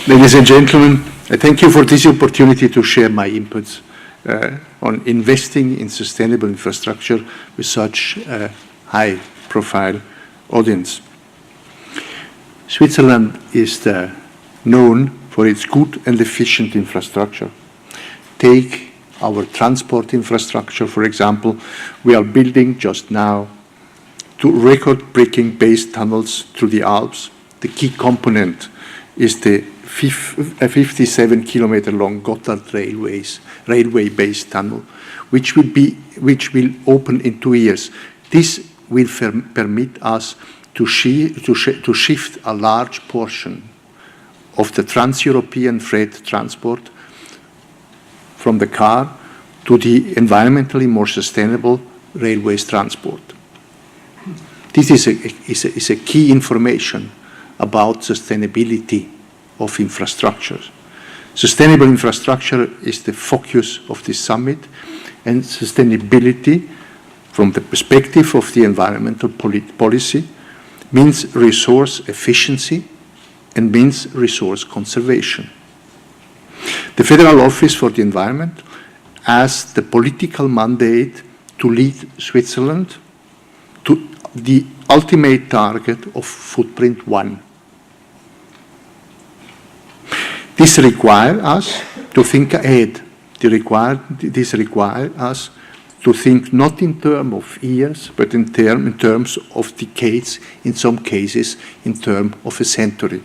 Ladies and gentlemen, I thank you for this opportunity to share my inputs on investing in sustainable infrastructure with such a high-profile audience. Switzerland is known for its good and efficient infrastructure. Take our transport infrastructure, for example. We are building just now 2 record-breaking base tunnels through the Alps. The key component is the 57-kilometer-long Gotthard railway base tunnel, which will open in 2 years. This will permit us to shift a large portion of the trans-European freight transport from the car to the environmentally more sustainable railways transport. This is a key information about sustainability of infrastructure. Sustainable infrastructure is the focus of this summit, and sustainability from the perspective of the environmental policy means resource efficiency and means resource conservation. The Federal Office for the Environment has the political mandate to lead Switzerland to the ultimate target of footprint 1. This requires us to think ahead. This requires us to think not in terms of years, but in terms of decades, in some cases in terms of a century.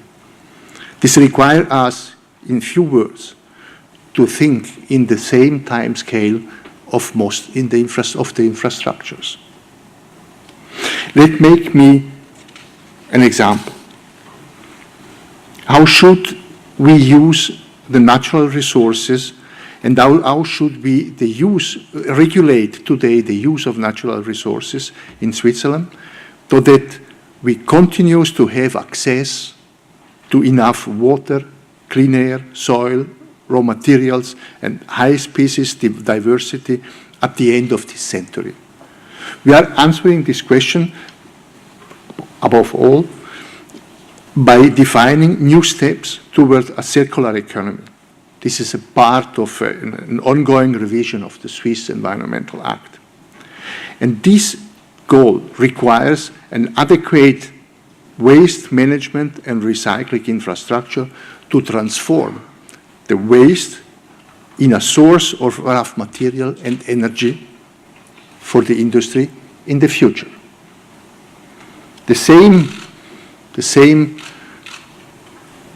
This requires us, in few words, to think in the same time scale of the infrastructures. Let me make an example. How should we use the natural resources, and how should we regulate today the use of natural resources in Switzerland so that we continue to have access to enough water, clean air, soil, raw materials, and high species diversity at the end of this century? We are answering this question, above all, by defining new steps toward a circular economy. This is a part of an ongoing revision of the Swiss Environmental Act. And this goal requires an adequate waste management and recycling infrastructure to transform the waste in a source of raw material and energy for the industry in the future. The same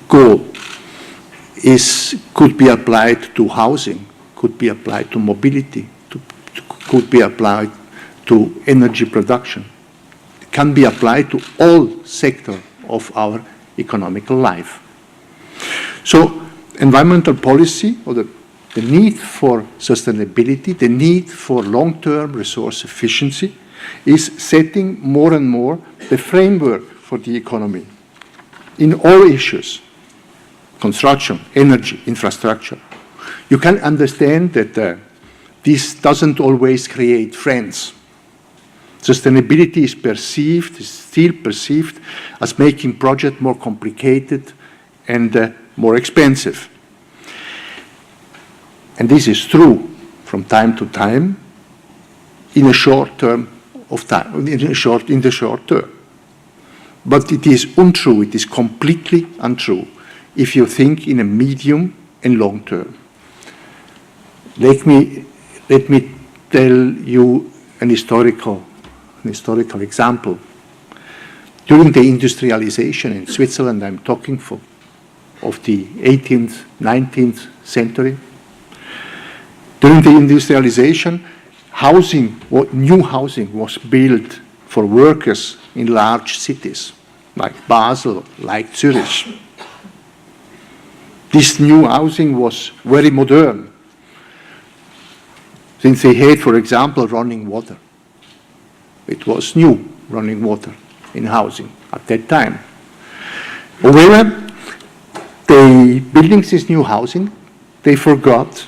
goal could be applied to housing, could be applied to mobility, could be applied to energy production. It can be applied to all sectors of our economical life. So environmental policy, or the need for sustainability, the need for long-term resource efficiency, is setting more and more the framework for the economy in all issues: construction, energy, infrastructure. You can understand that this doesn't always create friends. Sustainability is still perceived as making projects more complicated and more expensive. And this is true from time to time in the short term. But it is untrue, it is completely untrue if you think in a medium and long term. Let me tell you an historical example. During the industrialization in Switzerland, I'm talking of the 18th, 19th century. During the industrialization, new housing was built for workers in large cities like Basel, like Zurich. This new housing was very modern, since they had, for example, running water. It was new, running water in housing at that time. However, they building this new housing, they forgot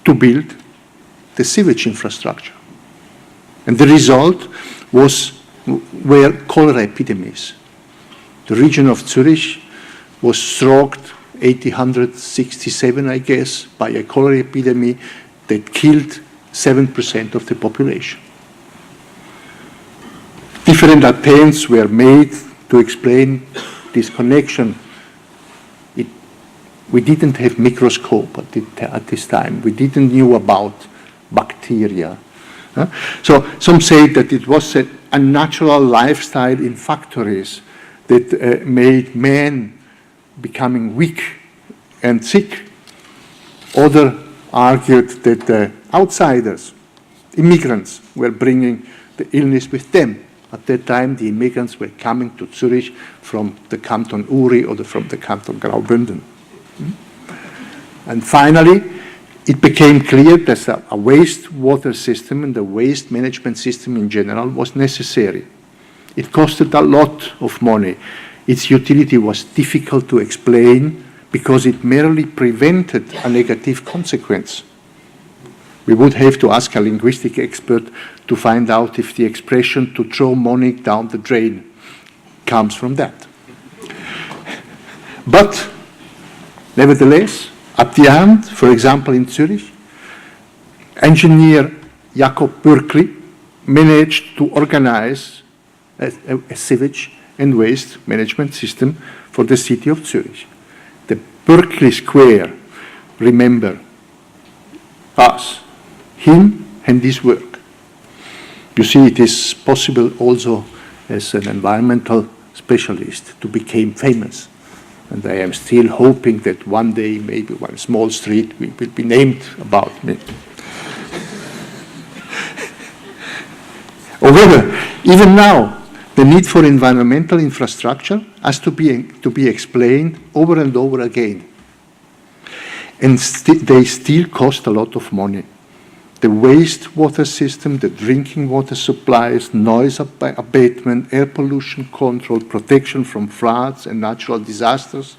to build the sewage infrastructure. And the result were cholera epidemics. The region of Zurich was struck 1867, I guess, by a cholera epidemic that killed 7% of the population. Different attempts were made to explain this connection. We didn't have microscope at this time. We didn't know about bacteria. So some say that it was a natural lifestyle in factories that made men becoming weak and sick. Others argued that outsiders, immigrants, were bringing the illness with them. At that time, the immigrants were coming to Zurich from the Canton Uri or from the Canton Graubünden. And finally, it became clear that a wastewater system and the waste management system in general was necessary. It costed a lot of money. Its utility was difficult to explain because it merely prevented a negative consequence. We would have to ask a linguistic expert to find out if the expression to throw money down the drain comes from that. But nevertheless, at the end, for example, in Zurich, engineer Jakob Bürkli managed to organize a sewage and waste management system for the city of Zurich. The Bürkli Square, remember us, him and his work. You see, it is possible also as an environmental specialist to become famous. And I am still hoping that one day, maybe one small street will be named about me. However, even now, the need for environmental infrastructure has to be explained over and over again. And they still cost a lot of money. The wastewater system, the drinking water supplies, noise abatement, air pollution control, protection from floods and natural disasters,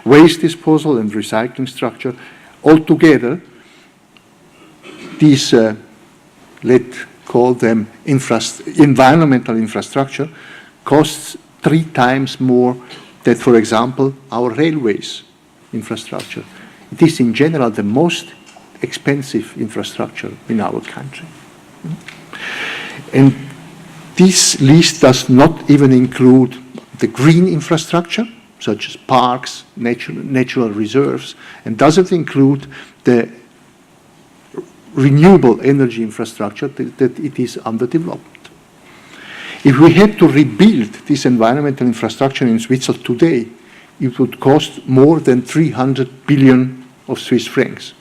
waste disposal and recycling structure, altogether, these, let's call them environmental infrastructure, costs 3 times more than, for example, our railways infrastructure. It is in general the most expensive infrastructure in our country. And this list does not even include the green infrastructure, such as parks, natural reserves, and doesn't include the renewable energy infrastructure that it is underdeveloped. If we had to rebuild this environmental infrastructure in Switzerland today, it would cost more than 300 billion of Swiss francs.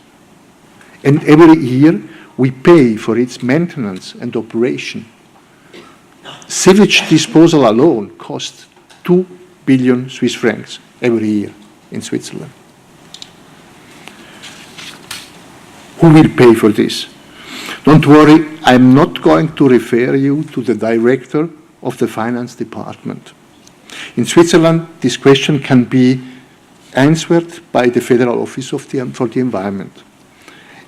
And every year, we pay for its maintenance and operation. Sewage disposal alone costs 2 billion Swiss francs every year in Switzerland. Who will pay for this? Don't worry, I'm not going to refer you to the director of the finance department. In Switzerland, this question can be answered by the Federal Office for the Environment,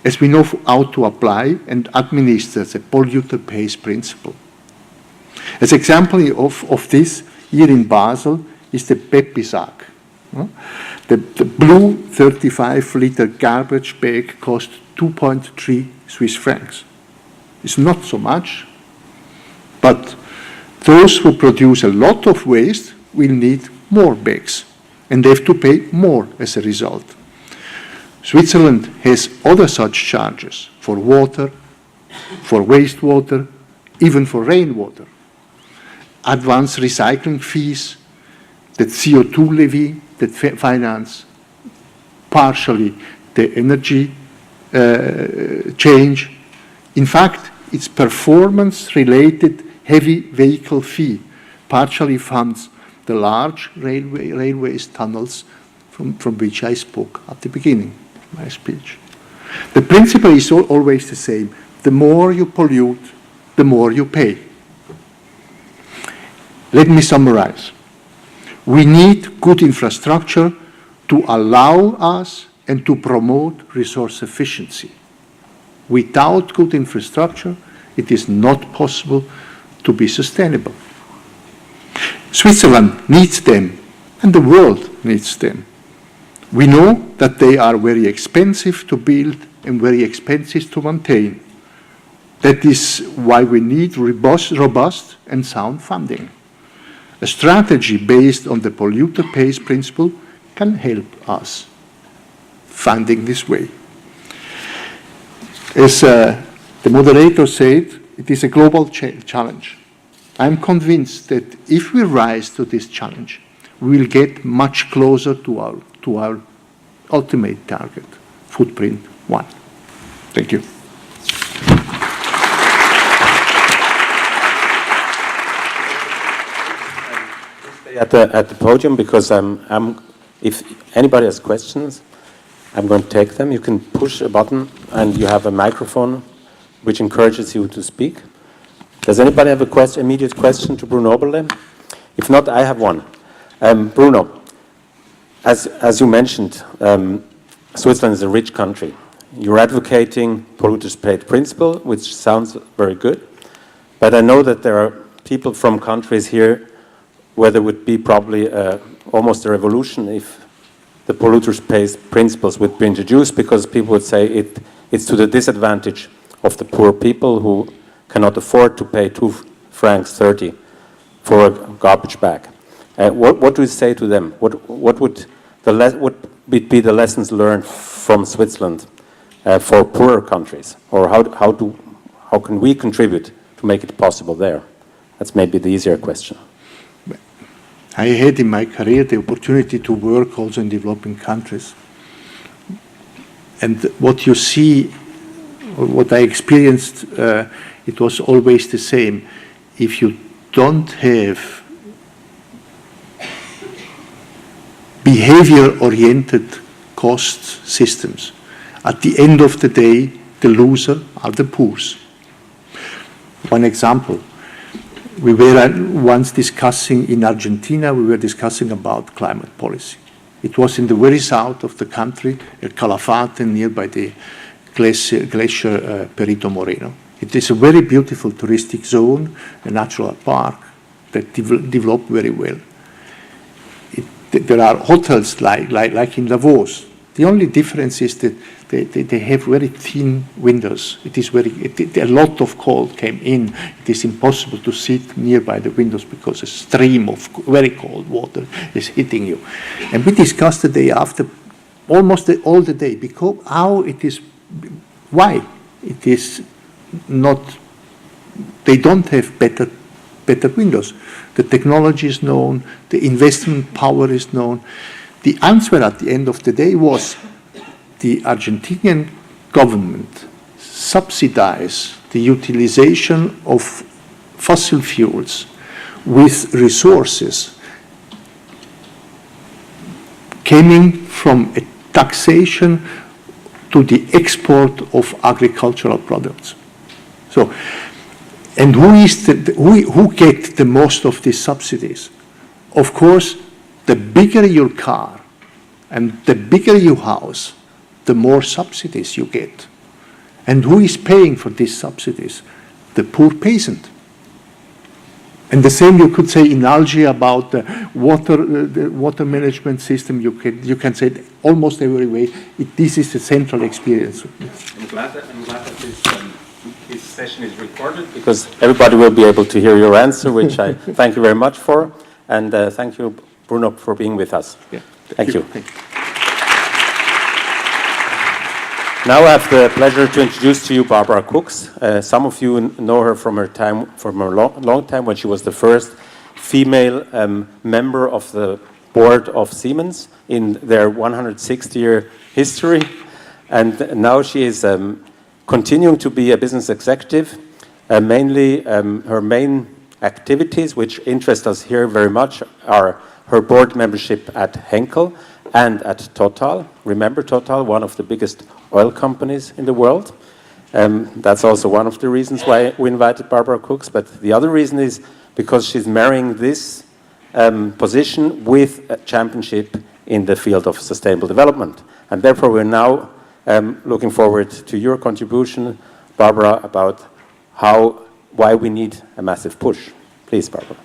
as we know how to apply and administer the polluter pays principle. As an example of this, here in Basel is the Peppi sack. The blue 35-liter garbage bag costs 2.3 Swiss francs. It's not so much, but those who produce a lot of waste will need more bags, and they have to pay more as a result. Switzerland has other such charges for water, for wastewater, even for rainwater. Advanced recycling fees, the CO2 levy that finance partially the energy change. In fact, its performance-related heavy vehicle fee partially funds the large railways tunnels from which I spoke at the beginning of my speech. The principle is always the same. The more you pollute, the more you pay. Let me summarize. We need good infrastructure to allow us and to promote resource efficiency. Without good infrastructure, it is not possible to be sustainable. Switzerland needs them, and the world needs them. We know that they are very expensive to build and very expensive to maintain. That is why we need robust and sound funding. A strategy based on the polluter pays principle can help us funding this way. As the moderator said, it is a global challenge. I'm convinced that if we rise to this challenge, we will get much closer to our ultimate target, footprint 1. Thank you. Stay at the podium, because if anybody has questions, I'm going to take them. You can push a button and you have a microphone which encourages you to speak. Does anybody have a immediate question to Bruno Berlin? If not, I have one. Bruno, as you mentioned, Switzerland is a rich country. You're advocating polluters pay principle, which sounds very good. But I know that there are people from countries here where there would be probably almost a revolution if the polluters pays principles would be introduced, because people would say it's to the disadvantage of the poor people who cannot afford to pay 2 francs 30 for a garbage bag. What do you say to them? What would be the lessons learned from Switzerland for poorer countries? Or how can we contribute to make it possible there? That's maybe the easier question. I had in my career the opportunity to work also in developing countries. And what you see, what I experienced, it was always the same. If you don't have behavior-oriented cost systems, at the end of the day, the loser are the poor. One example. We were once discussing in Argentina, we were discussing about climate policy. It was in the very south of the country, at Calafate, nearby the glacier Perito Moreno. It is a very beautiful touristic zone, a natural park that developed very well. There are hotels like in Davos. The only difference is that they have very thin windows. A lot of cold came in. It is impossible to sit nearby the windows because a stream of very cold water is hitting you. And we discussed the day after, almost all the day, because why it is not, they don't have better windows. The technology is known, the investment power is known. The answer at the end of the day was the Argentinian government subsidize the utilization of fossil fuels with resources coming from a taxation to the export of agricultural products. So, and who get the most of these subsidies? Of course, the bigger your car and the bigger your house, the more subsidies you get. And who is paying for these subsidies? The poor peasant. And the same you could say in Algeria about the water management system. You can say it almost every way. This is a central experience. I'm glad that this session is recorded, because everybody will be able to hear your answer, which I thank you very much for. And thank you, Bruno, for being with us. Yeah, thank you. Thank you. Now I have the pleasure to introduce to you Barbara Cooks. Some of you know her from her long time, when she was the first female member of the board of Siemens in their 160-year history. And now she is continuing to be a business executive. Mainly her main activities, which interest us here very much, are her board membership at Henkel and at Total. Remember Total, one of the biggest oil companies in the world. That's also one of the reasons why we invited Barbara Cooks. But the other reason is because she's marrying this position with a championship in the field of sustainable development. And therefore, we're now looking forward to your contribution, Barbara, about why we need a massive push. Please, Barbara.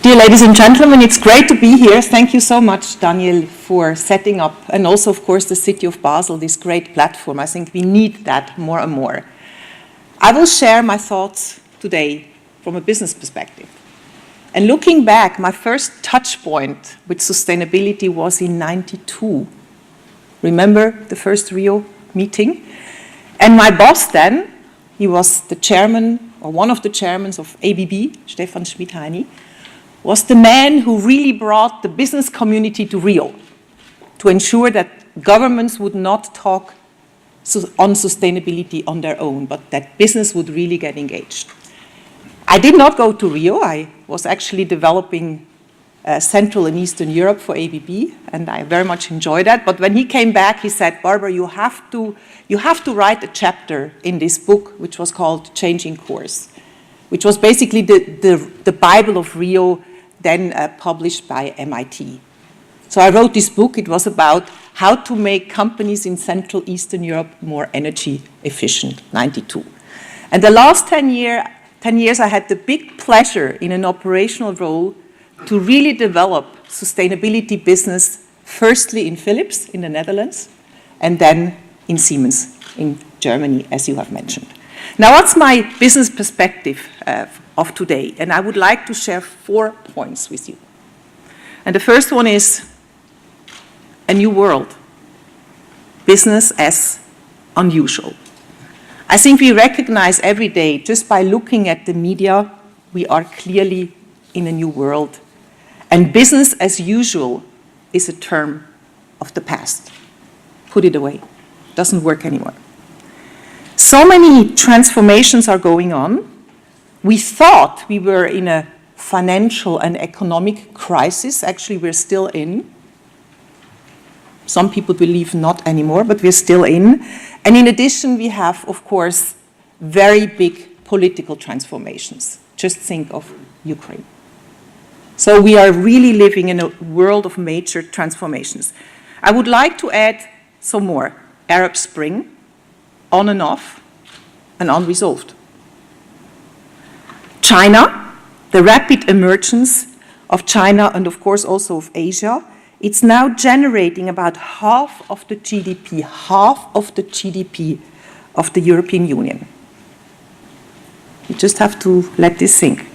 Dear ladies and gentlemen, it's great to be here. Thank you so much, Daniel, for setting up, and also, of course, the city of Basel, this great platform. I think we need that more and more. I will share my thoughts today from a business perspective. And looking back, my first touch point with sustainability was in '92. Remember the first Rio meeting? And my boss then, he was the chairman, or one of the chairmen of ABB, Stefan Schmidheiny, was the man who really brought the business community to Rio to ensure that governments would not talk on sustainability on their own, but that business would really get engaged. I did not go to Rio. I was actually developing Central and Eastern Europe for ABB, and I very much enjoyed that. But when he came back, he said, Barbara, you have to write a chapter in this book, which was called Changing Course, which was basically the Bible of Rio, then published by MIT. So I wrote this book. It was about how to make companies in Central Eastern Europe more energy efficient, '92. And the last 10 years, I had the big pleasure in an operational role to really develop sustainability business, firstly in Philips in the Netherlands, and then in Siemens in Germany, as you have mentioned. Now, what's my business perspective of today? And I would like to share 4 points with you. And the first one is a new world. Business as unusual. I think we recognize every day, just by looking at the media, we are clearly in a new world. And business as usual is a term of the past. Put it away. Doesn't work anymore. So many transformations are going on. We thought we were in a financial and economic crisis. Actually, we're still in. Some people believe not anymore, but we're still in. And in addition, we have, of course, very big political transformations. Just think of Ukraine. So we are really living in a world of major transformations. I would like to add some more. Arab Spring, on and off, and unresolved. China, the rapid emergence of China and of course also of Asia, it's now generating about half of the GDP of the European Union. You just have to let this sink.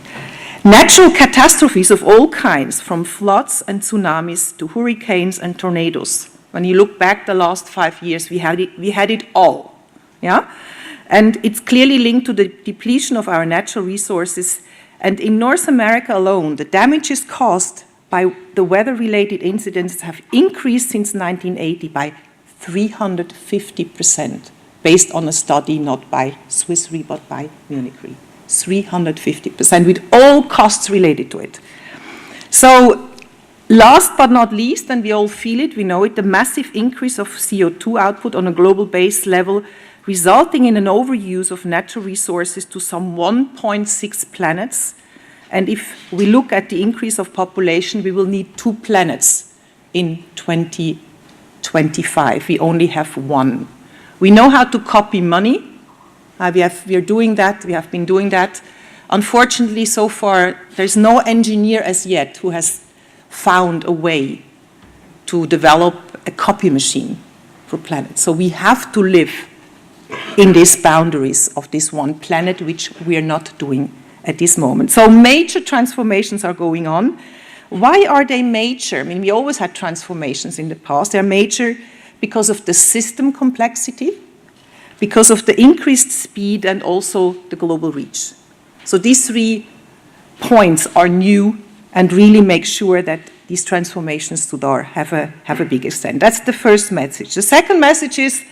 Natural catastrophes of all kinds, from floods and tsunamis to hurricanes and tornadoes. When you look back the last 5 years, we had it all. Yeah? And it's clearly linked to the depletion of our natural resources. And in North America alone, the damages caused by the weather-related incidents have increased since 1980 by 350%, based on a study not by Swiss Re but by Munich Re. 350%, with all costs related to it. So, last but not least, and we all feel it, we know it, the massive increase of CO2 output on a global base level, resulting in an overuse of natural resources to some 1.6 planets. And if we look at the increase of population, we will need 2 planets in 2025. We only have 1. We know how to copy money. We are doing that. We have been doing that. Unfortunately, so far, there's no engineer as yet who has found a way to develop a copy machine for planets. So we have to live in these boundaries of this one planet, which we are not doing at this moment. So major transformations are going on. Why are they major? I mean, we always had transformations in the past. They're major because of the system complexity, because of the increased speed, and also the global reach. So these 3 points are new and really make sure that these transformations to DAR have a big extent. That's the first message. The second message is,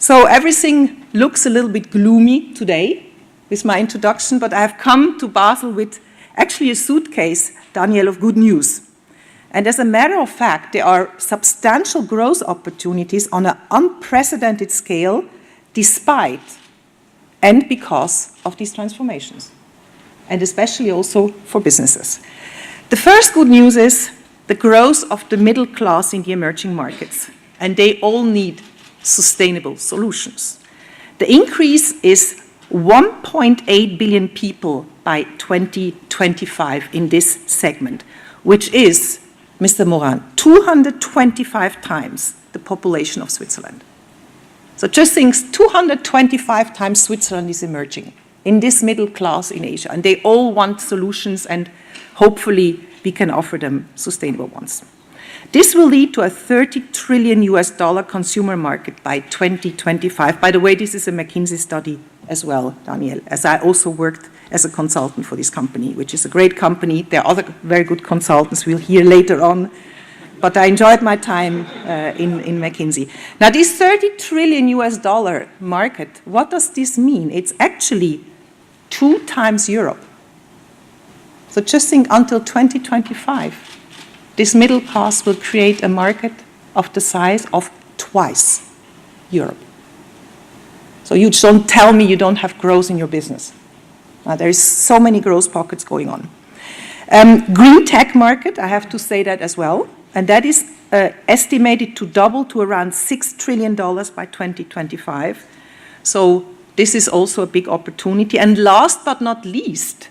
so everything looks a little bit gloomy today with my introduction, but I have come to Basel with actually a suitcase, Daniel, of good news. And as a matter of fact, there are substantial growth opportunities on an unprecedented scale, despite and because of these transformations, and especially also for businesses. The first good news is the growth of the middle class in the emerging markets, and they all need sustainable solutions. The increase is 1.8 billion people by 2025 in this segment, which is, Mr. Morin, 225 times the population of Switzerland. So just think, 225 times Switzerland is emerging in this middle class in Asia, and they all want solutions, and hopefully we can offer them sustainable ones. This will lead to a $30 trillion consumer market by 2025. By the way, this is a McKinsey study as well, Daniel, as I also worked as a consultant for this company, which is a great company. There are other very good consultants we'll hear later on, but I enjoyed my time in McKinsey. Now, this $30 trillion market, what does this mean? It's actually 2 times Europe. So just think, until 2025, this middle class will create a market of the size of twice Europe. So you don't tell me you don't have growth in your business. There is so many growth pockets going on. Green tech market, I have to say that as well, and that is estimated to double to around $6 trillion by 2025. So this is also a big opportunity. And last but not least,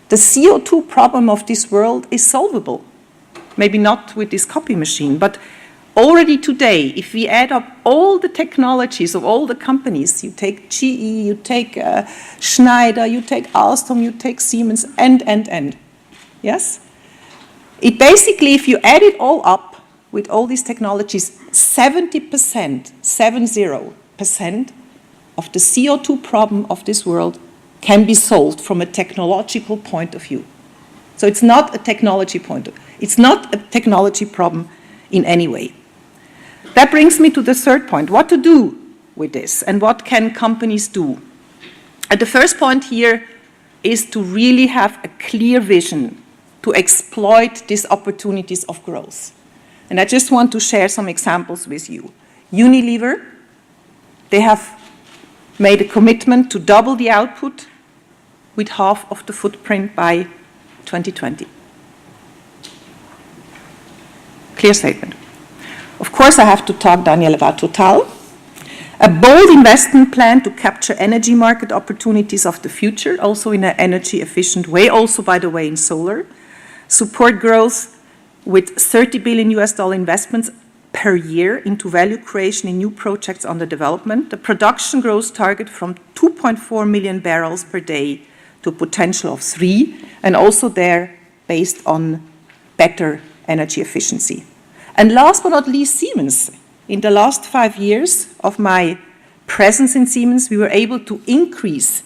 the CO2 problem of this world is solvable. Maybe not with this copy machine, but already today, if we add up all the technologies of all the companies, you take GE, you take Schneider, you take Alstom, you take Siemens, and. Yes? It basically, if you add it all up with all these technologies, 70%, 70% of the CO2 problem of this world can be solved from a technological point of view. So it's not a technology it's not a technology problem in any way. That brings me to the third point, what to do with this and what can companies do. And the first point here is to really have a clear vision to exploit these opportunities of growth. And I just want to share some examples with you. Unilever, they have made a commitment to double the output with half of the footprint by 2020. Clear statement. Of course, I have to talk Daniella Vato. A bold investment plan to capture energy market opportunities of the future, also in an energy efficient way, also, by the way, in solar. Support growth with $30 billion investments per year into value creation in new projects under development. The production growth target from 2.4 million barrels per day to a potential of 3, and also there based on better energy efficiency. And last but not least, Siemens. In the last 5 years of my presence in Siemens, we were able to increase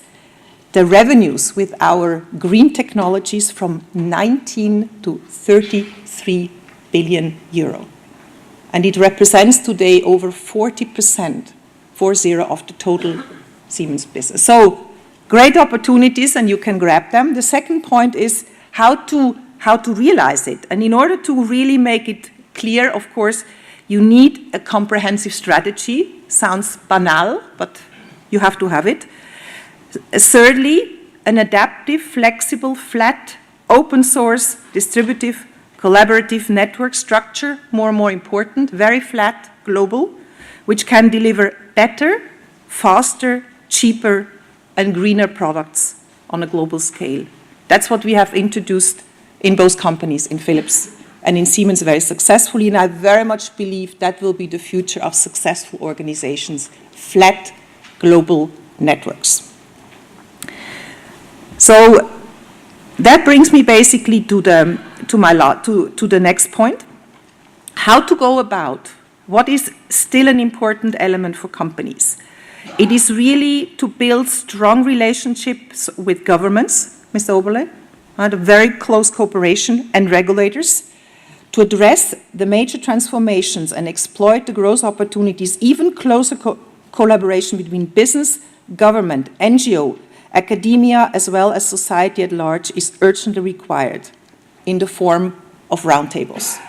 the revenues with our green technologies from 19 to 33 billion euro. And it represents today over 40%, 40, of the total Siemens business. So great opportunities, and you can grab them. The second point is how to realize it. And in order to really make it clear, of course, you need a comprehensive strategy. Sounds banal, but you have to have it. Thirdly, an adaptive, flexible, flat, open source, distributive, collaborative network structure, more and more important, very flat, global, which can deliver better, faster, cheaper, and greener products on a global scale. That's what we have introduced in both companies, in Philips and in Siemens, very successfully, and I very much believe that will be the future of successful organizations, flat global networks. So that brings me basically to the next point. How to go about what is still an important element for companies. It is really to build strong relationships with governments, Mr. Oberle, a very close cooperation, and regulators, to address the major transformations and exploit the growth opportunities. Even closer collaboration between business, government, NGO, academia, as well as society at large is urgently required in the form of roundtables.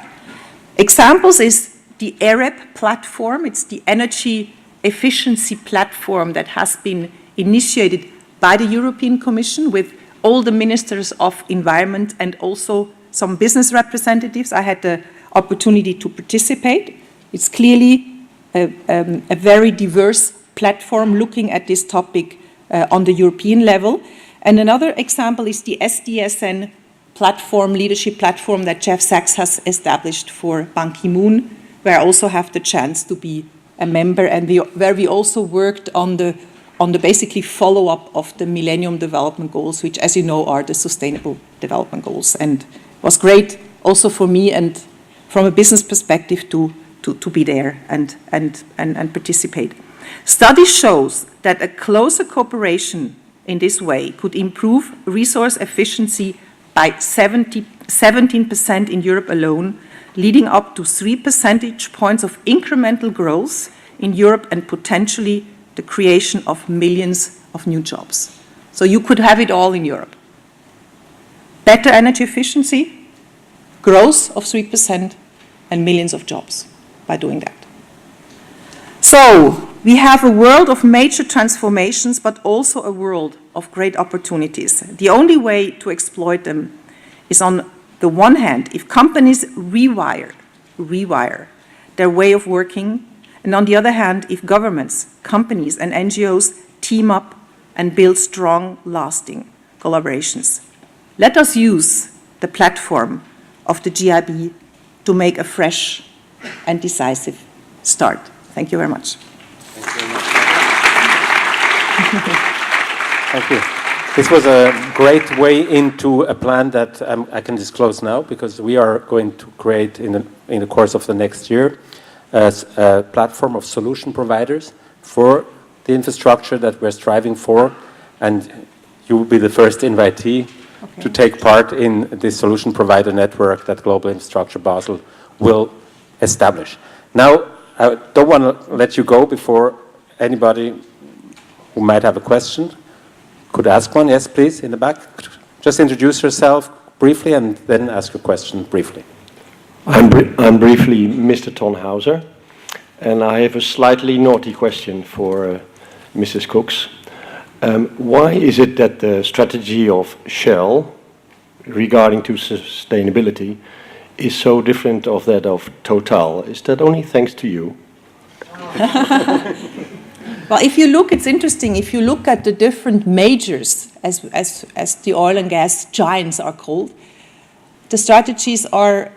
Examples is the EREP platform. It's the energy efficiency platform that has been initiated by the European Commission with all the ministers of environment and also some business representatives. I had the opportunity to participate. It's clearly a very diverse platform looking at this topic on the European level. And another example is the SDSN platform, leadership platform that Jeff Sachs has established for Ban Ki-moon, where I also have the chance to be a member, and where we also worked on the basically follow-up of the Millennium Development Goals, which, as you know, are the Sustainable Development Goals. And it was great also for me and from a business perspective to be there and participate. Study shows that a closer cooperation in this way could improve resource efficiency by 17% in Europe alone, leading up to 3 percentage points of incremental growth in Europe and potentially the creation of millions of new jobs. So you could have it all in Europe. Better energy efficiency, growth of 3%, and millions of jobs by doing that. So we have a world of major transformations, but also a world of great opportunities. The only way to exploit them is, on the one hand, if companies rewire their way of working, and on the other hand, if governments, companies, and NGOs team up and build strong, lasting collaborations. Let us use the platform of the GIB to make a fresh and decisive start. Thank you very much. Thank you. This was a great way into a plan that I can disclose now, because we are going to create in the course of the next year a platform of solution providers for the infrastructure that we're striving for, and you will be the first invitee to take part in this solution provider network that Global Infrastructure Basel will establish. Now, I don't want to let you go before anybody who might have a question could ask one. Yes, please, in the back. Just introduce yourself briefly and then ask your question briefly. I'm briefly Mr. Tonhauser, and I have a slightly naughty question for Mrs. Cooks. Why is it that the strategy of Shell regarding to sustainability is so different of that of Total? Is that only thanks to you? Well, if you look, it's interesting, if you look at the different majors, as the oil and gas giants are called, the strategies are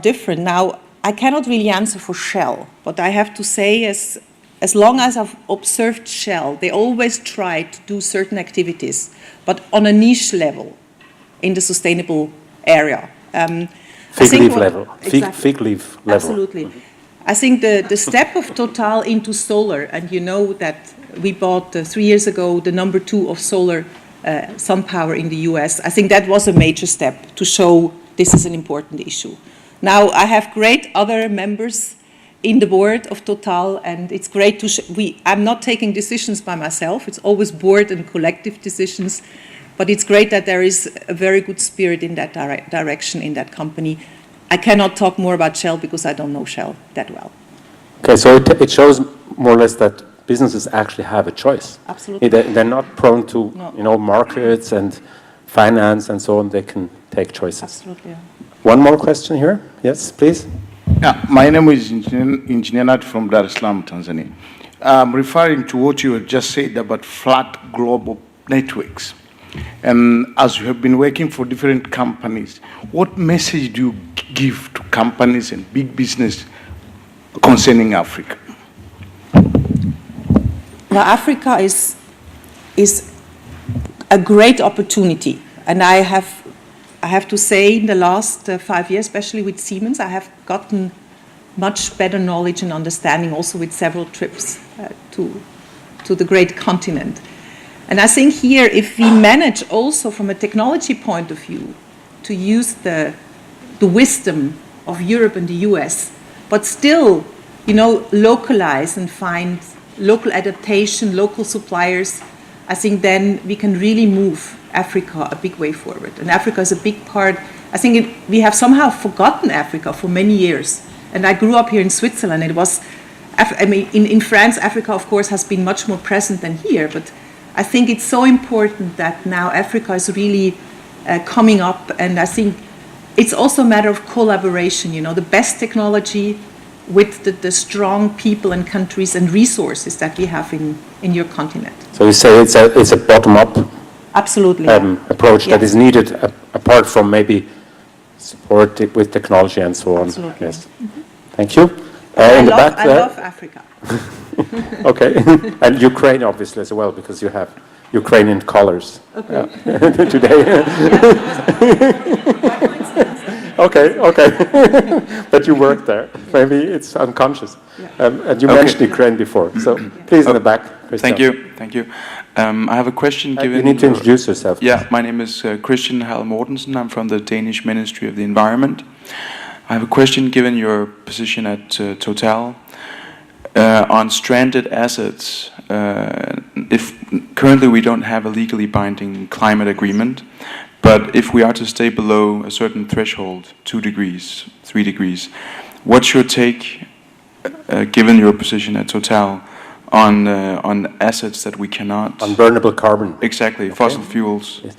different. Now, I cannot really answer for Shell, but I have to say, as long as I've observed Shell, they always try to do certain activities, but on a niche level in the sustainable area. Fig leaf level. Fig leaf level. Absolutely. I think the step of Total into solar, and you know that we bought 3 years ago the number 2 of solar sun power in the US. I think that was a major step to show this is an important issue. Now, I have great other members in the board of Total, and it's great to I'm not taking decisions by myself. It's always board and collective decisions, but it's great that there is a very good spirit in that direction in that company. I cannot talk more about Shell because I don't know Shell that well. Okay, so it shows more or less that businesses actually have a choice. Absolutely. They're not prone to markets and finance and so on. They can take choices. Absolutely. Yeah. One more question here. Yes, please. Yeah, my name is Engineer Nat from Dar es Salaam, Tanzania. I'm referring to what you just said about flat global networks. And as you have been working for different companies, what message do you give to companies and big business concerning Africa? Well, Africa is a great opportunity, and I have to say, in the last 5 years, especially with Siemens, I have gotten much better knowledge and understanding, also with several trips to the great continent. And I think here, if we manage also from a technology point of view to use the wisdom of Europe and the US, but still, localize and find local adaptation, local suppliers, I think then we can really move Africa a big way forward. And Africa is a big part. I think we have somehow forgotten Africa for many years. And I grew up here in Switzerland. It was, in France, Africa, of course, has been much more present than here. But I think it's so important that now Africa is really coming up. And I think it's also a matter of collaboration, the best technology with the strong people and countries and resources that we have in your continent. So you say it's a bottom-up Absolutely. approach that Yes. is needed apart from maybe support it with technology and so on. Absolutely. Yes. Thank you. I In the love, back I there. love Africa. Okay. And Ukraine, obviously, as well, because you have Ukrainian colors today. Okay. But you work there. Maybe it's unconscious. And you mentioned Ukraine before. So please, in the back. Christian. Thank you. I have a question. Given you need to introduce yourself. Yeah, my name is Christian Hal Mortensen. I'm from the Danish Ministry of the Environment. I have a question, given your position at Total, on stranded assets. If currently we don't have a legally binding climate agreement, but if we are to stay below a certain threshold, 2 degrees, 3 degrees, what's your take, given your position at Total, on assets that we cannot... Unburnable carbon. Exactly, okay. Fossil fuels. Yes.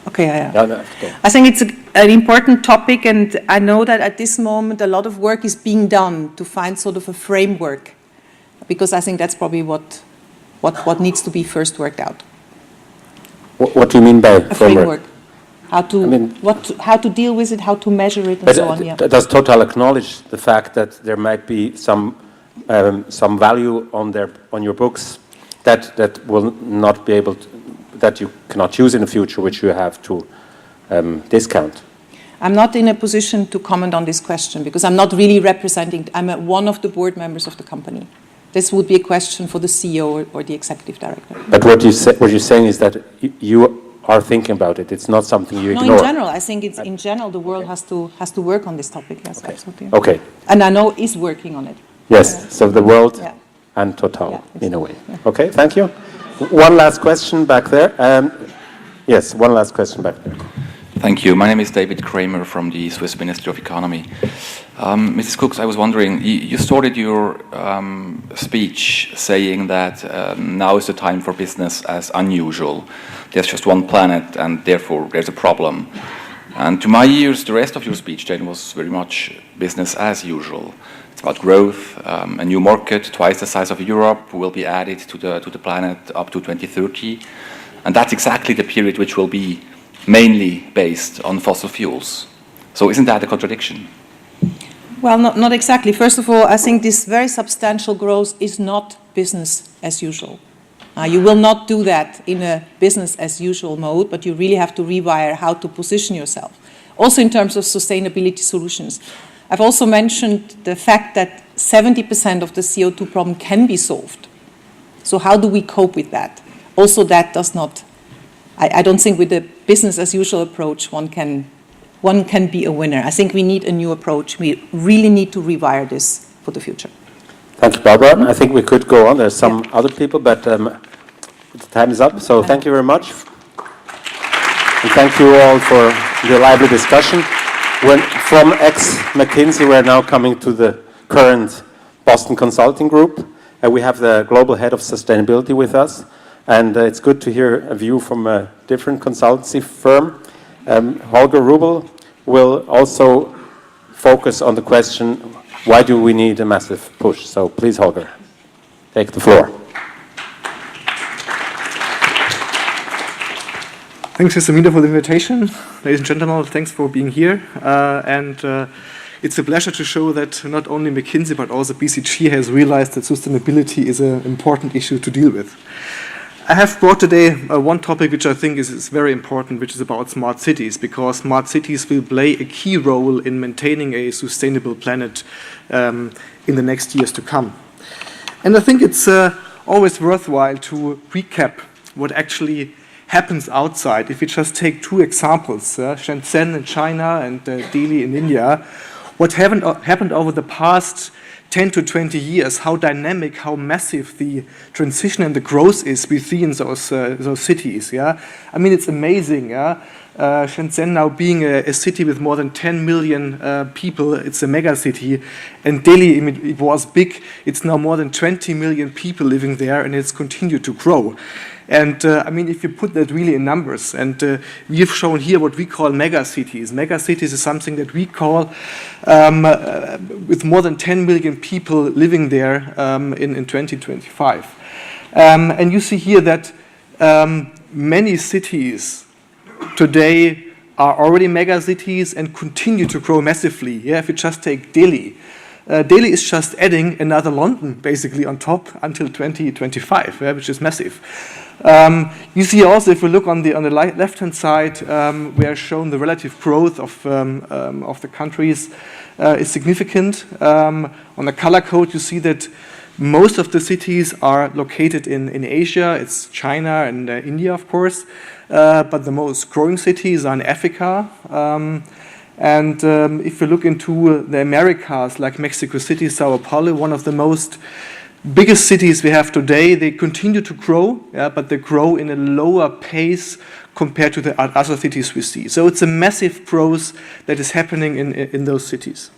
Okay, yeah. No, I think it's an important topic, and I know that at this moment a lot of work is being done to find sort of a framework, because I think that's probably what needs to be first worked out. What do you mean by a framework? How to how to deal with it, how to measure it, and but so on. Yeah. Does Total acknowledge the fact that there might be some value on your books that will not be able to, that you cannot use in the future, which you have to discount? I'm not in a position to comment on this question because I'm not really representing. I'm one of the board members of the company. This would be a question for the CEO or the executive director. But what you're saying is that you are thinking about it. It's not something you ignore. No, in general, I think it's in general the world has to work on this topic. Yes, absolutely. Okay. And I know is working on it. Yes. So the world and Total in a way. Yeah. Okay. Thank you. One last question back there. Yes, one last question back there. Thank you. My name is David Kramer from the Swiss Ministry of Economy. Mrs. Cooks, I was wondering, you started your speech saying that now is the time for business as unusual. There's just one planet and therefore there's a problem. And to my ears, the rest of your speech then was very much business as usual. It's about growth, a new market, twice the size of Europe, will be added to the planet up to 2030. And that's exactly the period which will be mainly based on fossil fuels. So isn't that a contradiction? Well, not exactly. First of all, I think this very substantial growth is not business as usual. You will not do that in a business as usual mode, but you really have to rewire how to position yourself. Also in terms of sustainability solutions. I've also mentioned the fact that 70% of the CO2 problem can be solved. So how do we cope with that? Also that does not, I don't think with the business as usual approach one can be a winner. I think we need a new approach. We really need to rewire this for the future. Thank you, Barbara. I think we could go on. There's some other people, but the time is up. So thank you very much. And thank you all for the lively discussion. From ex-McKinsey, we're now coming to the current Boston Consulting Group. We have the global head of sustainability with us. And it's good to hear a view from a different consultancy firm. Holger Rubel will also focus on the question, why do we need a massive push? So please, Holger, take the floor. Thanks, Mr. Miller, for the invitation. Ladies and gentlemen, thanks for being here. It's a pleasure to show that not only McKinsey, but also BCG has realized that sustainability is an important issue to deal with. I have brought today one topic which I think is very important, which is about smart cities, because smart cities will play a key role in maintaining a sustainable planet in the next years to come. And I think it's always worthwhile to recap what actually happens outside. If we just take two examples, Shenzhen in China and Delhi in India, what happened over the past 10 to 20 years, how dynamic, how massive the transition and the growth is within those cities. Yeah, I mean, it's amazing. Yeah, Shenzhen now being a city with more than 10 million people, it's a mega city. And Delhi, it was big, it's now more than 20 million people living there, and it's continued to grow. And I mean, if you put that really in numbers, and we've shown here what we call mega cities. Mega cities is something that we call with more than 10 million people living there in 2025. And you see here that many cities today are already mega cities and continue to grow massively. Yeah, if you just take Delhi, Delhi is just adding another London basically on top until 2025, yeah, which is massive. You see also, if we look on the left-hand side, we are shown the relative growth of the countries is significant. On the color code, you see that most of the cities are located in Asia. It's China and India, of course, but the most growing cities are in Africa. And if you look into the Americas, like Mexico City, Sao Paulo, one of the most biggest cities we have today, they continue to grow, yeah, but they grow in a lower pace compared to the other cities we see. So it's a massive growth that is happening in those cities.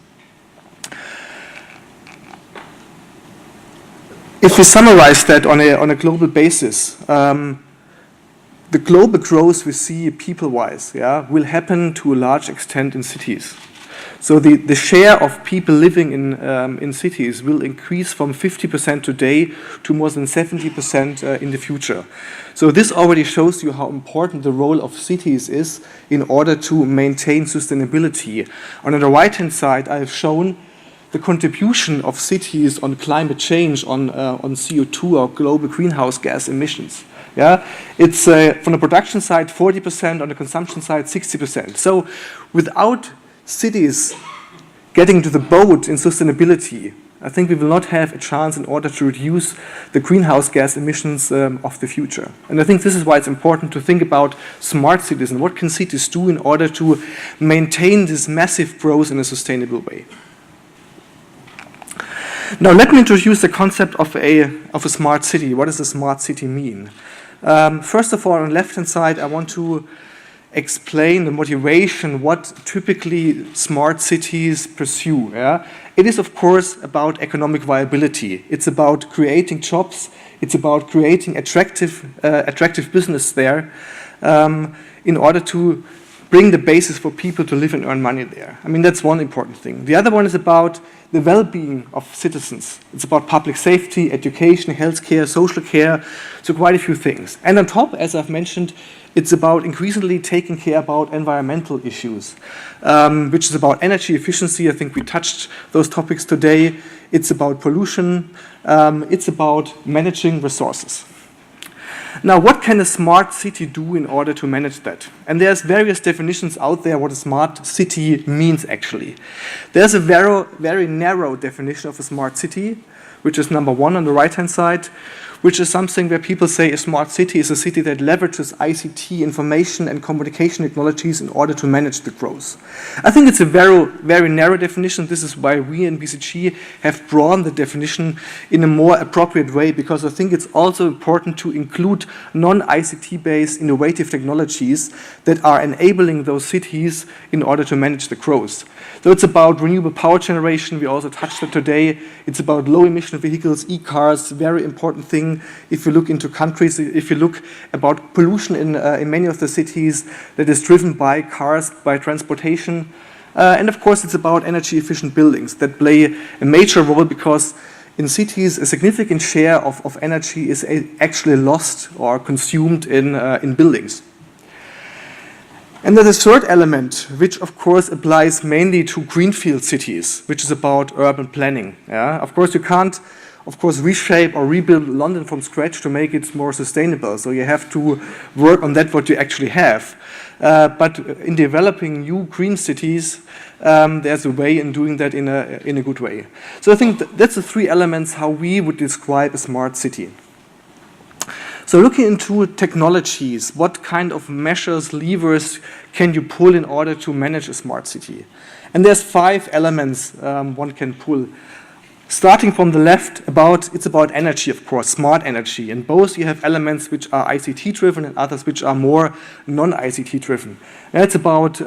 If we summarize that on a global basis, the global growth we see people-wise, yeah, will happen to a large extent in cities. So the share of people living in cities will increase from 50% today to more than 70% in the future. So this already shows you how important the role of cities is in order to maintain sustainability. On the right-hand side, I have shown the contribution of cities on climate change, on CO2 or global greenhouse gas emissions. Yeah, it's from the production side 40%, on the consumption side 60%. So without cities getting to the boat in sustainability, I think we will not have a chance in order to reduce the greenhouse gas emissions of the future. And I think this is why it's important to think about smart cities and what can cities do in order to maintain this massive growth in a sustainable way. Now let me introduce the concept of a smart city. What does a smart city mean? First of all, on the left-hand side, I want to explain the motivation, what typically smart cities pursue. Yeah? It is, of course, about economic viability. It's about creating jobs. It's about creating attractive business there in order to bring the basis for people to live and earn money there. I mean, that's one important thing. The other one is about the well-being of citizens. It's about public safety, education, healthcare, social care, so quite a few things. And on top, as I've mentioned, it's about increasingly taking care about environmental issues, which is about energy efficiency. I think we touched those topics today. It's about pollution. It's about managing resources. Now, what can a smart city do in order to manage that? And there's various definitions out there what a smart city means actually. There's a very, very narrow definition of a smart city, which is number one on the right-hand side, which is something where people say a smart city is a city that leverages ICT, information and communication technologies in order to manage the growth. I think it's a very, very narrow definition. This is why we in BCG have drawn the definition in a more appropriate way, because I think it's also important to include non-ICT-based innovative technologies that are enabling those cities in order to manage the growth. So it's about renewable power generation. We also touched it today. It's about low-emission vehicles, e-cars, very important thing. If you look into countries, if you look about pollution in many of the cities that is driven by cars, by transportation. And of course, it's about energy-efficient buildings that play a major role, because in cities, a significant share of energy is actually lost or consumed in buildings. And there's a third element, which of course applies mainly to greenfield cities, which is about urban planning. Yeah? Of course, you can't, reshape or rebuild London from scratch to make it more sustainable. So you have to work on that, what you actually have. But in developing new green cities, there's a way in doing that in a good way. So I think that's the three elements how we would describe a smart city. So looking into technologies, what kind of measures, levers can you pull in order to manage a smart city? And there's 5 elements one can pull. Starting from the left, it's about energy, of course, smart energy. And both you have elements which are ICT-driven and others which are more non-ICT-driven. And it's about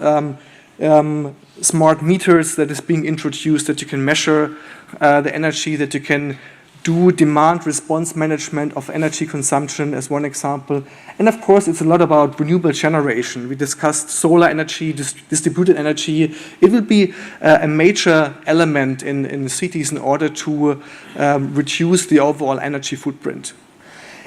smart meters that is being introduced, that you can measure the energy, that you can do demand response management of energy consumption as one example. And of course, it's a lot about renewable generation. We discussed solar energy, distributed energy. It will be a major element in cities in order to reduce the overall energy footprint.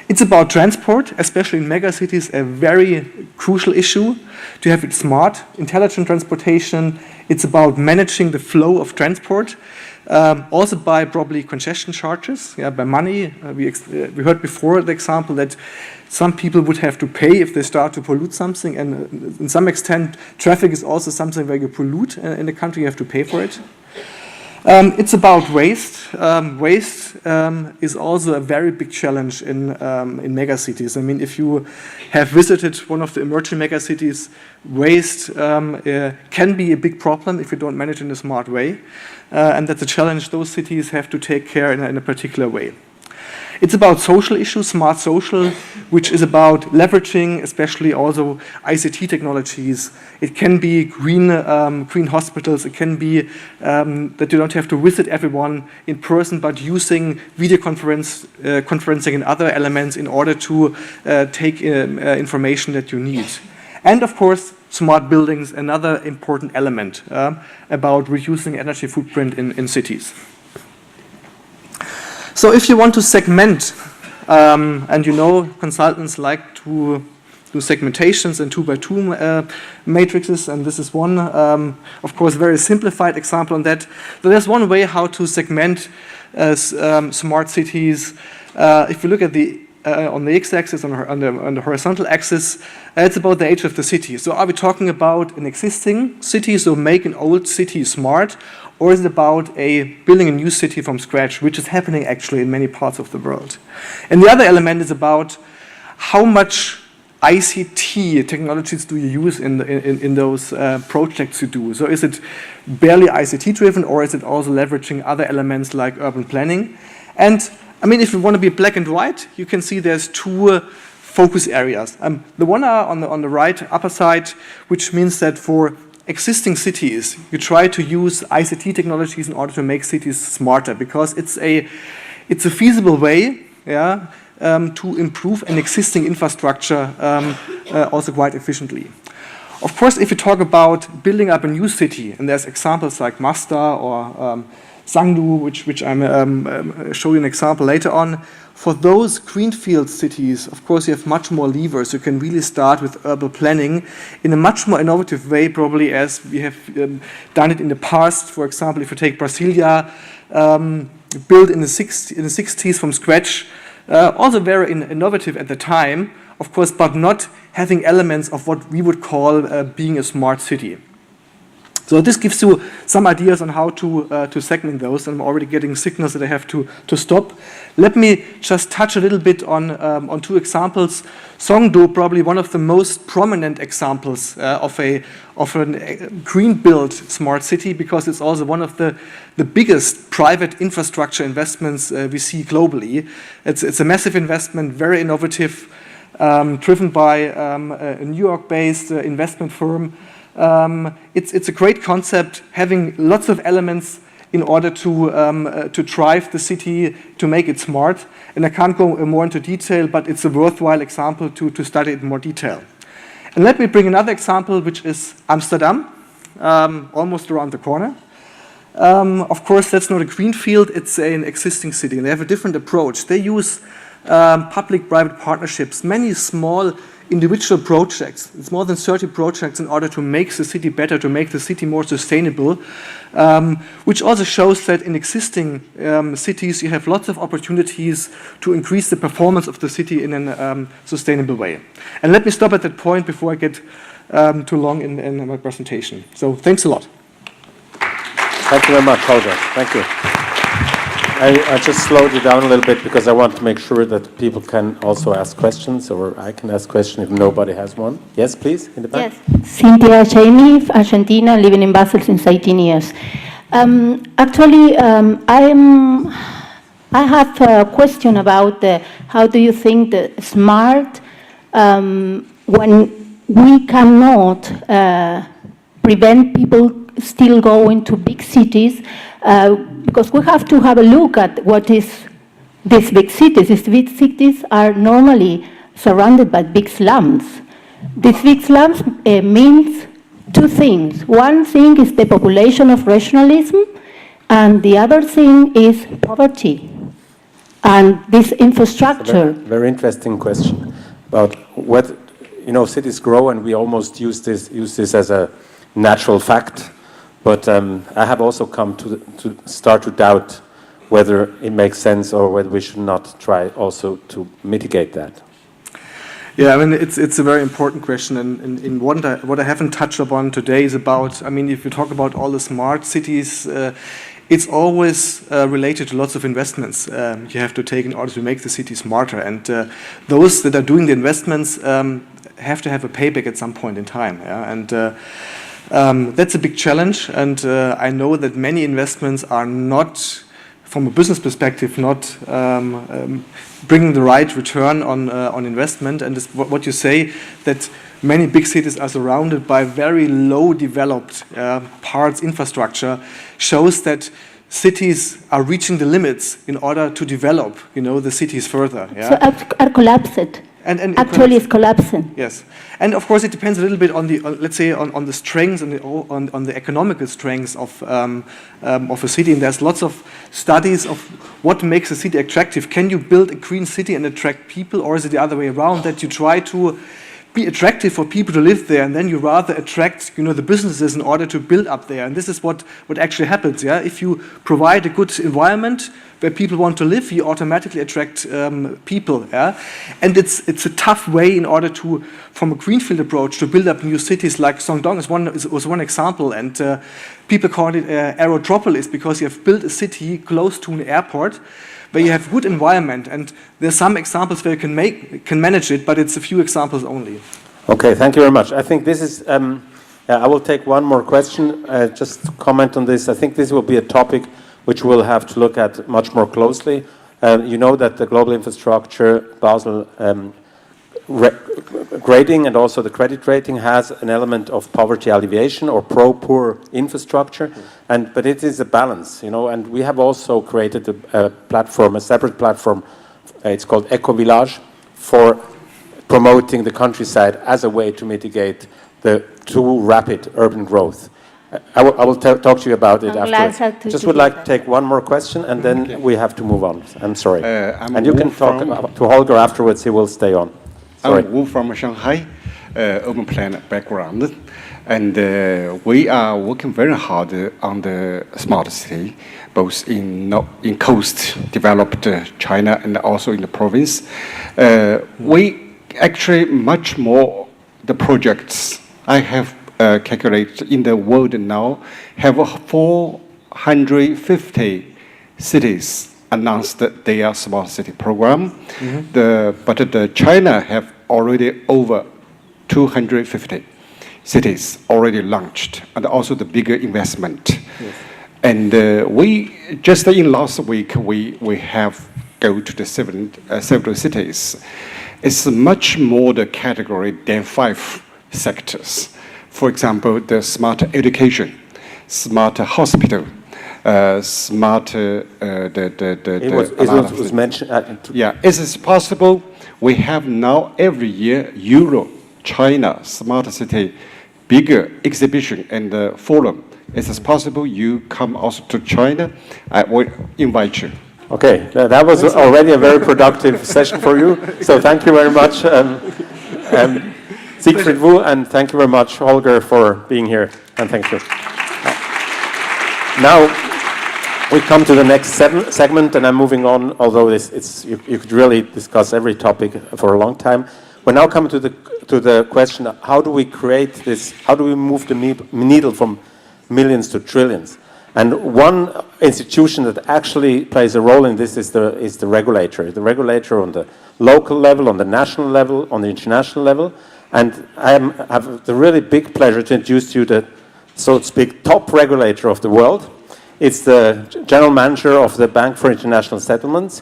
It's about transport, especially in megacities, a very crucial issue to have it smart, intelligent transportation. It's about managing the flow of transport. Also by probably congestion charges, by money. We heard before the example that some people would have to pay if they start to pollute something, and in some extent, traffic is also something where you pollute in the country, you have to pay for it. It's about waste. Waste is also a very big challenge in megacities. I mean, if you have visited one of the emerging megacities, waste can be a big problem if you don't manage it in a smart way. And that's a challenge those cities have to take care in a particular way. It's about social issues, smart social, which is about leveraging, especially also ICT technologies. It can be green hospitals. It can be that you don't have to visit everyone in person, but using video conferencing and other elements in order to take information that you need. And of course, smart buildings, another important element about reducing energy footprint in cities. So if you want to segment, and you know consultants like to do segmentations and 2x2 matrices, and this is one, of course, very simplified example on that. So there's one way how to segment smart cities. If you look at on the x-axis, on the horizontal axis, it's about the age of the city. So are we talking about an existing city, so make an old city smart, or is it about building a new city from scratch, which is happening actually in many parts of the world? And the other element is about how much ICT technologies do you use in those projects you do? So is it barely ICT driven, or is it also leveraging other elements like urban planning? And I mean, if you want to be black and white, you can see there's two focus areas. The one are on the right upper side, which means that for existing cities, you try to use ICT technologies in order to make cities smarter, because it's a feasible way, to improve an existing infrastructure also quite efficiently. Of course, if you talk about building up a new city, and there's examples like Masta or Sangdu, which I'm show you an example later on. For those greenfield cities, of course, you have much more levers. You can really start with urban planning in a much more innovative way, probably as we have done it in the past. For example, if you take Brasilia, built in the 60s from scratch, also very innovative at the time, of course, but not having elements of what we would call being a smart city. So this gives you some ideas on how to segment those, and I'm already getting signals that I have to stop. Let me just touch a little bit on two examples. Songdo, probably one of the most prominent examples of a green-built smart city, because it's also one of the biggest private infrastructure investments we see globally. It's a massive investment, very innovative, driven by a New York-based investment firm. It's a great concept, having lots of elements in order to drive the city, to make it smart. And I can't go more into detail, but it's a worthwhile example to study it in more detail. And let me bring another example, which is Amsterdam, almost around the corner. Of course, that's not a greenfield, it's an existing city, and they have a different approach. They use public-private partnerships, many small individual projects. It's more than 30 projects in order to make the city better, to make the city more sustainable, which also shows that in existing cities you have lots of opportunities to increase the performance of the city in a sustainable way. And let me stop at that point before I get too long in my presentation. So thanks a lot. Thank you very much, Holger. Thank you. I just slowed you down a little bit because I want to make sure that people can also ask questions, or I can ask questions if nobody has one. Yes, please, in the back. Yes, Cynthia, Jaime, Argentina, living in Basel since 18 years. Actually, I have a question about how do you think the smart, when we cannot prevent people still going to big cities, because we have to have a look at what is these big cities. These big cities are normally surrounded by big slums. These big slums means two things. One thing is the population of regionalism, and the other thing is poverty. And this infrastructure. Very interesting question about what, cities grow, and we almost use this as a natural fact. But I have also come to start to doubt whether it makes sense or whether we should not try also to mitigate that. Yeah, I mean, it's a very important question, and in what I haven't touched upon today is about, I mean, if you talk about all the smart cities, it's always related to lots of investments you have to take in order to make the city smarter, and those that are doing the investments have to have a payback at some point in time, yeah? And that's a big challenge, and I know that many investments are not, from a business perspective, not bringing the right return on investment. And what you say, that many big cities are surrounded by very low developed parts infrastructure, shows that cities are reaching the limits in order to develop, the cities further. Yeah? So are collapsed. And actually it's collapsing. Yes, and of course it depends a little bit on the let's say on the strengths and on the economical strengths of a city. And there's lots of studies of what makes a city attractive. Can you build a green city and attract people, or is it the other way around, that you try to be attractive for people to live there, and then you rather attract the businesses in order to build up there? And this is what actually happens. Yeah, if you provide a good environment where people want to live, you automatically attract people. Yeah, and it's a tough way in order to, from a greenfield approach, to build up new cities. Like Songdong was one example, and people call it aerotropolis because you have built a city close to an airport where you have good environment, and there's some examples where you can manage it, but it's a few examples only. Okay, thank you very much. I think this is, I will take one more question, just to comment on this. I think this will be a topic which we'll have to look at much more closely. You know that the global infrastructure, Basel grading and also the credit rating has an element of poverty alleviation or pro-poor infrastructure, but it is a balance, and we have also created a platform, a separate platform, it's called Eco Village, for promoting the countryside as a way to mitigate the too rapid urban growth. I will talk to you about it afterwards. Just would like to take one more question, and then we have to move on. I'm sorry. And you can talk to Holger afterwards, he will stay on. Sorry. I'm from Shanghai, urban planner background, and we are working very hard on the smart city, both in coast developed China and also in the province. We actually much more the projects I have calculated in the world now have 450 cities announced their smart city program. But China have already over 250 cities already launched, and also the bigger investment. Yes. And we just in last week we have go to the several cities. It's much more the category than 5 sectors. For example, the smart education, smart hospital, smart it was mentioned. Yeah, it is possible. We have now every year China smart city bigger exhibition and forum. It is possible you come also to China. I will invite you. Okay, that was already a very productive session for you. So thank you very much, Siegfried Wu, and thank you very much, Holger, for being here. And thank you. Now we come to the next segment, and I'm moving on. Although you could really discuss every topic for a long time. We're now coming to the question: how do we create this? How do we move the needle from millions to trillions? And one institution that actually plays a role in this is the regulator. The regulator on the local level, on the national level, on the international level. And I have the really big pleasure to introduce you the, so to speak, top regulator of the world. is the general manager of the Bank for International Settlements.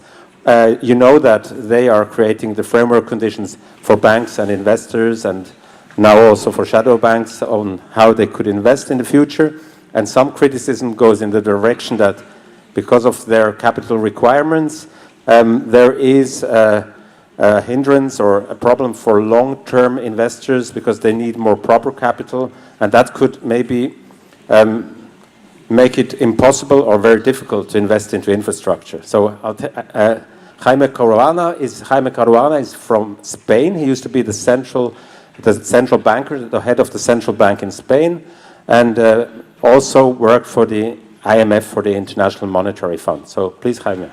You know that they are creating the framework conditions for banks and investors, and now also for shadow banks on how they could invest in the future. And some criticism goes in the direction that because of their capital requirements, there is a hindrance or a problem for long-term investors because they need more proper capital, and that could maybe make it impossible or very difficult to invest into infrastructure. So Jaime Caruana is from Spain. He used to be the central banker, the head of the central bank in Spain, and also worked for the IMF, for the International Monetary Fund. So please, Jaime.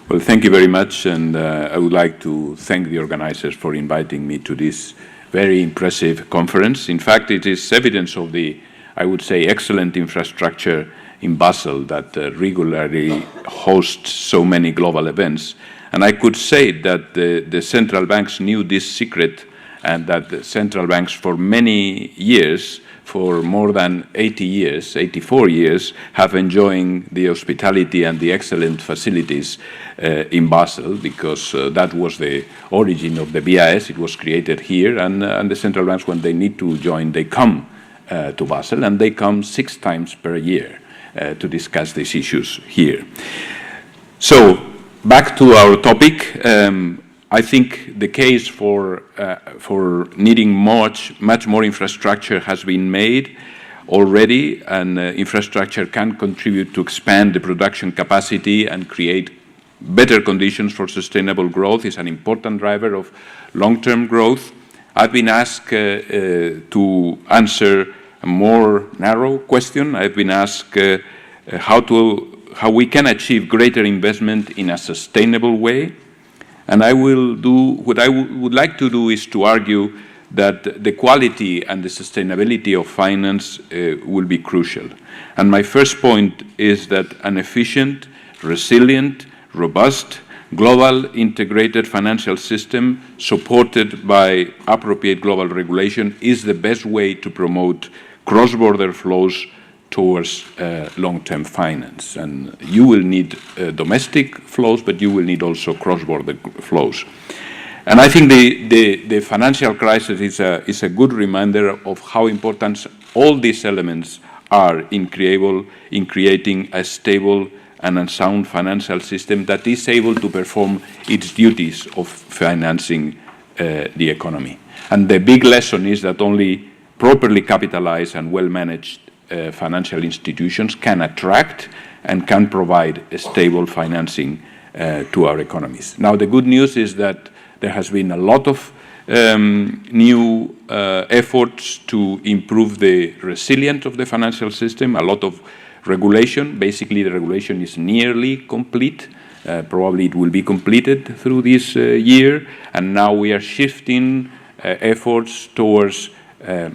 Well, thank you very much, and I would like to thank the organizers for inviting me to this very impressive conference. In fact, it is evidence of the, I would say, excellent infrastructure in Basel that regularly hosts so many global events. And I could say that the central banks knew this secret, and that the central banks for many years, for more than 84 years, have enjoying the hospitality and the excellent facilities in Basel, because that was the origin of the BIS. It was created here, and the central banks, when they need to join, they come to Basel, and they come 6 times per year to discuss these issues here. So, back to our topic. I think the case for needing much more infrastructure has been made already, and infrastructure can contribute to expand the production capacity and create better conditions for sustainable growth. It's an important driver of long-term growth. I've been asked to answer a more narrow question. I've been asked how we can achieve greater investment in a sustainable way. And I will do, what I would like to do is to argue that the quality and the sustainability of finance will be crucial. And my first point is that an efficient, resilient, robust, global integrated financial system supported by appropriate global regulation is the best way to promote cross-border flows towards long-term finance. And you will need domestic flows, but you will need also cross-border flows. And I think the financial crisis is a good reminder of how important all these elements are in creating a stable and a sound financial system that is able to perform its duties of financing the economy. And the big lesson is that only properly capitalized and well-managed financial institutions can attract and can provide a stable financing to our economies. Now, the good news is that there has been a lot of new efforts to improve the resilience of the financial system, a lot of regulation. Basically, the regulation is nearly complete. Probably it will be completed through this year. And now we are shifting efforts towards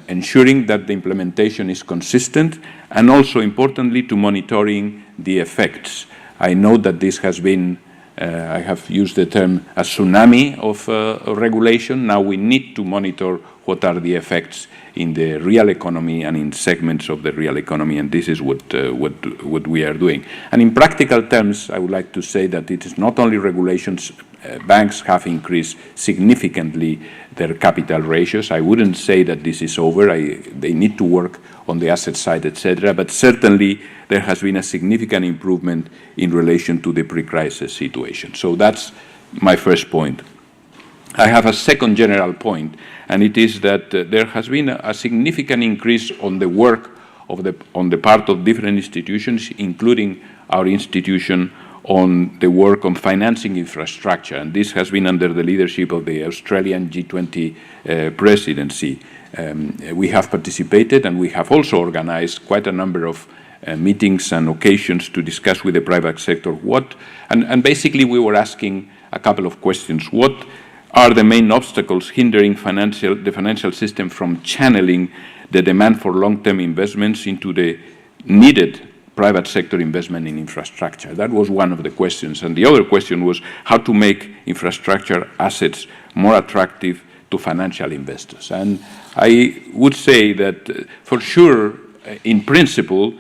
ensuring that the implementation is consistent, and also importantly to monitoring the effects. I know that this has been, I have used the term, a tsunami of regulation. Now we need to monitor what are the effects in the real economy and in segments of the real economy, and this is what we are doing. And in practical terms, I would like to say that it is not only regulations. Banks have increased significantly their capital ratios. I wouldn't say that this is over. They need to work on the asset side, etc. But certainly there has been a significant improvement in relation to the pre-crisis situation. So that's my first point. I have a second general point, and it is that there has been a significant increase on the work on the part of different institutions, including our institution, on the work on financing infrastructure, and this has been under the leadership of the Australian G20 presidency. We have participated, and we have also organized quite a number of meetings and occasions to discuss with the private sector and basically we were asking a couple of questions. What are the main obstacles hindering the financial system from channeling the demand for long-term investments into the needed private sector investment in infrastructure? That was one of the questions. And the other question was how to make infrastructure assets more attractive to financial investors. And I would say that for sure, in principle,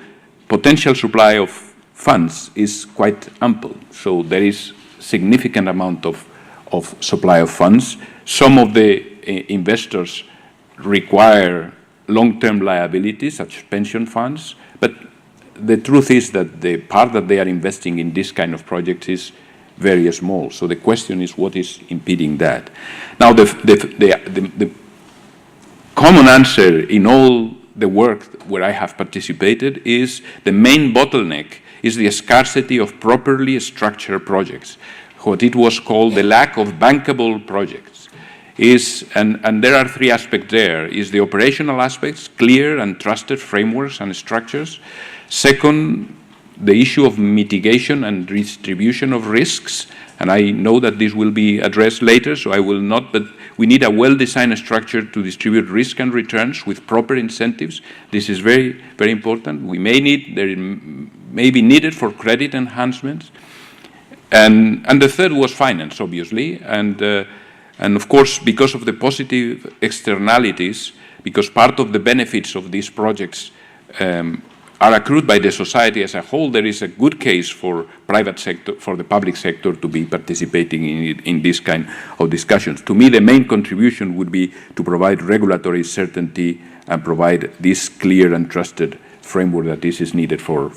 potential supply of funds is quite ample. So there is significant amount of supply of funds. Some of the investors require long-term liabilities, such as pension funds, but the truth is that the part that they are investing in this kind of projects is very small. So the question is, what is impeding that? Now, the common answer in all the work where I have participated is the main bottleneck is the scarcity of properly structured projects. What it was called the lack of bankable projects is, and there are three aspects there, is the operational aspects, clear and trusted frameworks and structures. Second, the issue of mitigation and distribution of risks, and I know that this will be addressed later, so I will not, but we need a well-designed structure to distribute risk and returns with proper incentives. This is very, very important. We may need, there may be needed for credit enhancements. And the third was finance, obviously, and of course, because of the positive externalities, because part of the benefits of these projects are accrued by the society as a whole, there is a good case for private sector, for the public sector to be participating in this kind of discussions. To me, the main contribution would be to provide regulatory certainty and provide this clear and trusted framework that this is needed for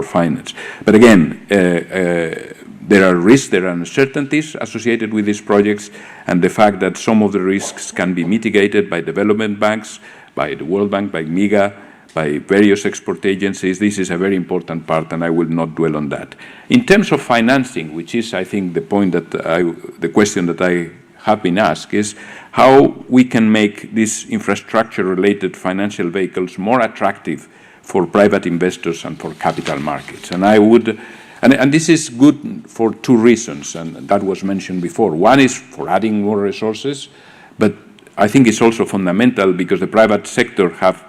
finance. But again, there are risks, there are uncertainties associated with these projects, and the fact that some of the risks can be mitigated by development banks, by the World Bank, by MIGA, by various export agencies. This is a very important part, and I will not dwell on that. In terms of financing, which is, I think, the point that the question that I have been asked, is how we can make these infrastructure-related financial vehicles more attractive for private investors and for capital markets. And I would, and this is good for two reasons, and that was mentioned before. One is for adding more resources, but I think it's also fundamental because the private sector have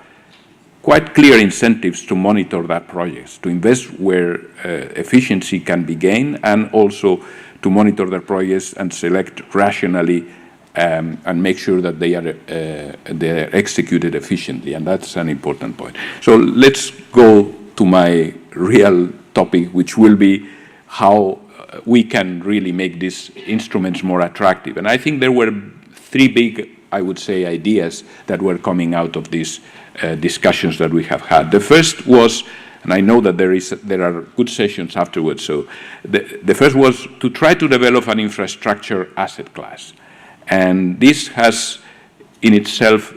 quite clear incentives to monitor that projects, to invest where efficiency can be gained, and also to monitor their projects and select rationally and make sure that they are executed efficiently, and that's an important point. So let's go to my real topic, which will be how we can really make these instruments more attractive. And I think there were three big, I would say, ideas that were coming out of these discussions that we have had. The first was, and I know that there are good sessions afterwards, so the first was to try to develop an infrastructure asset class. And this has in itself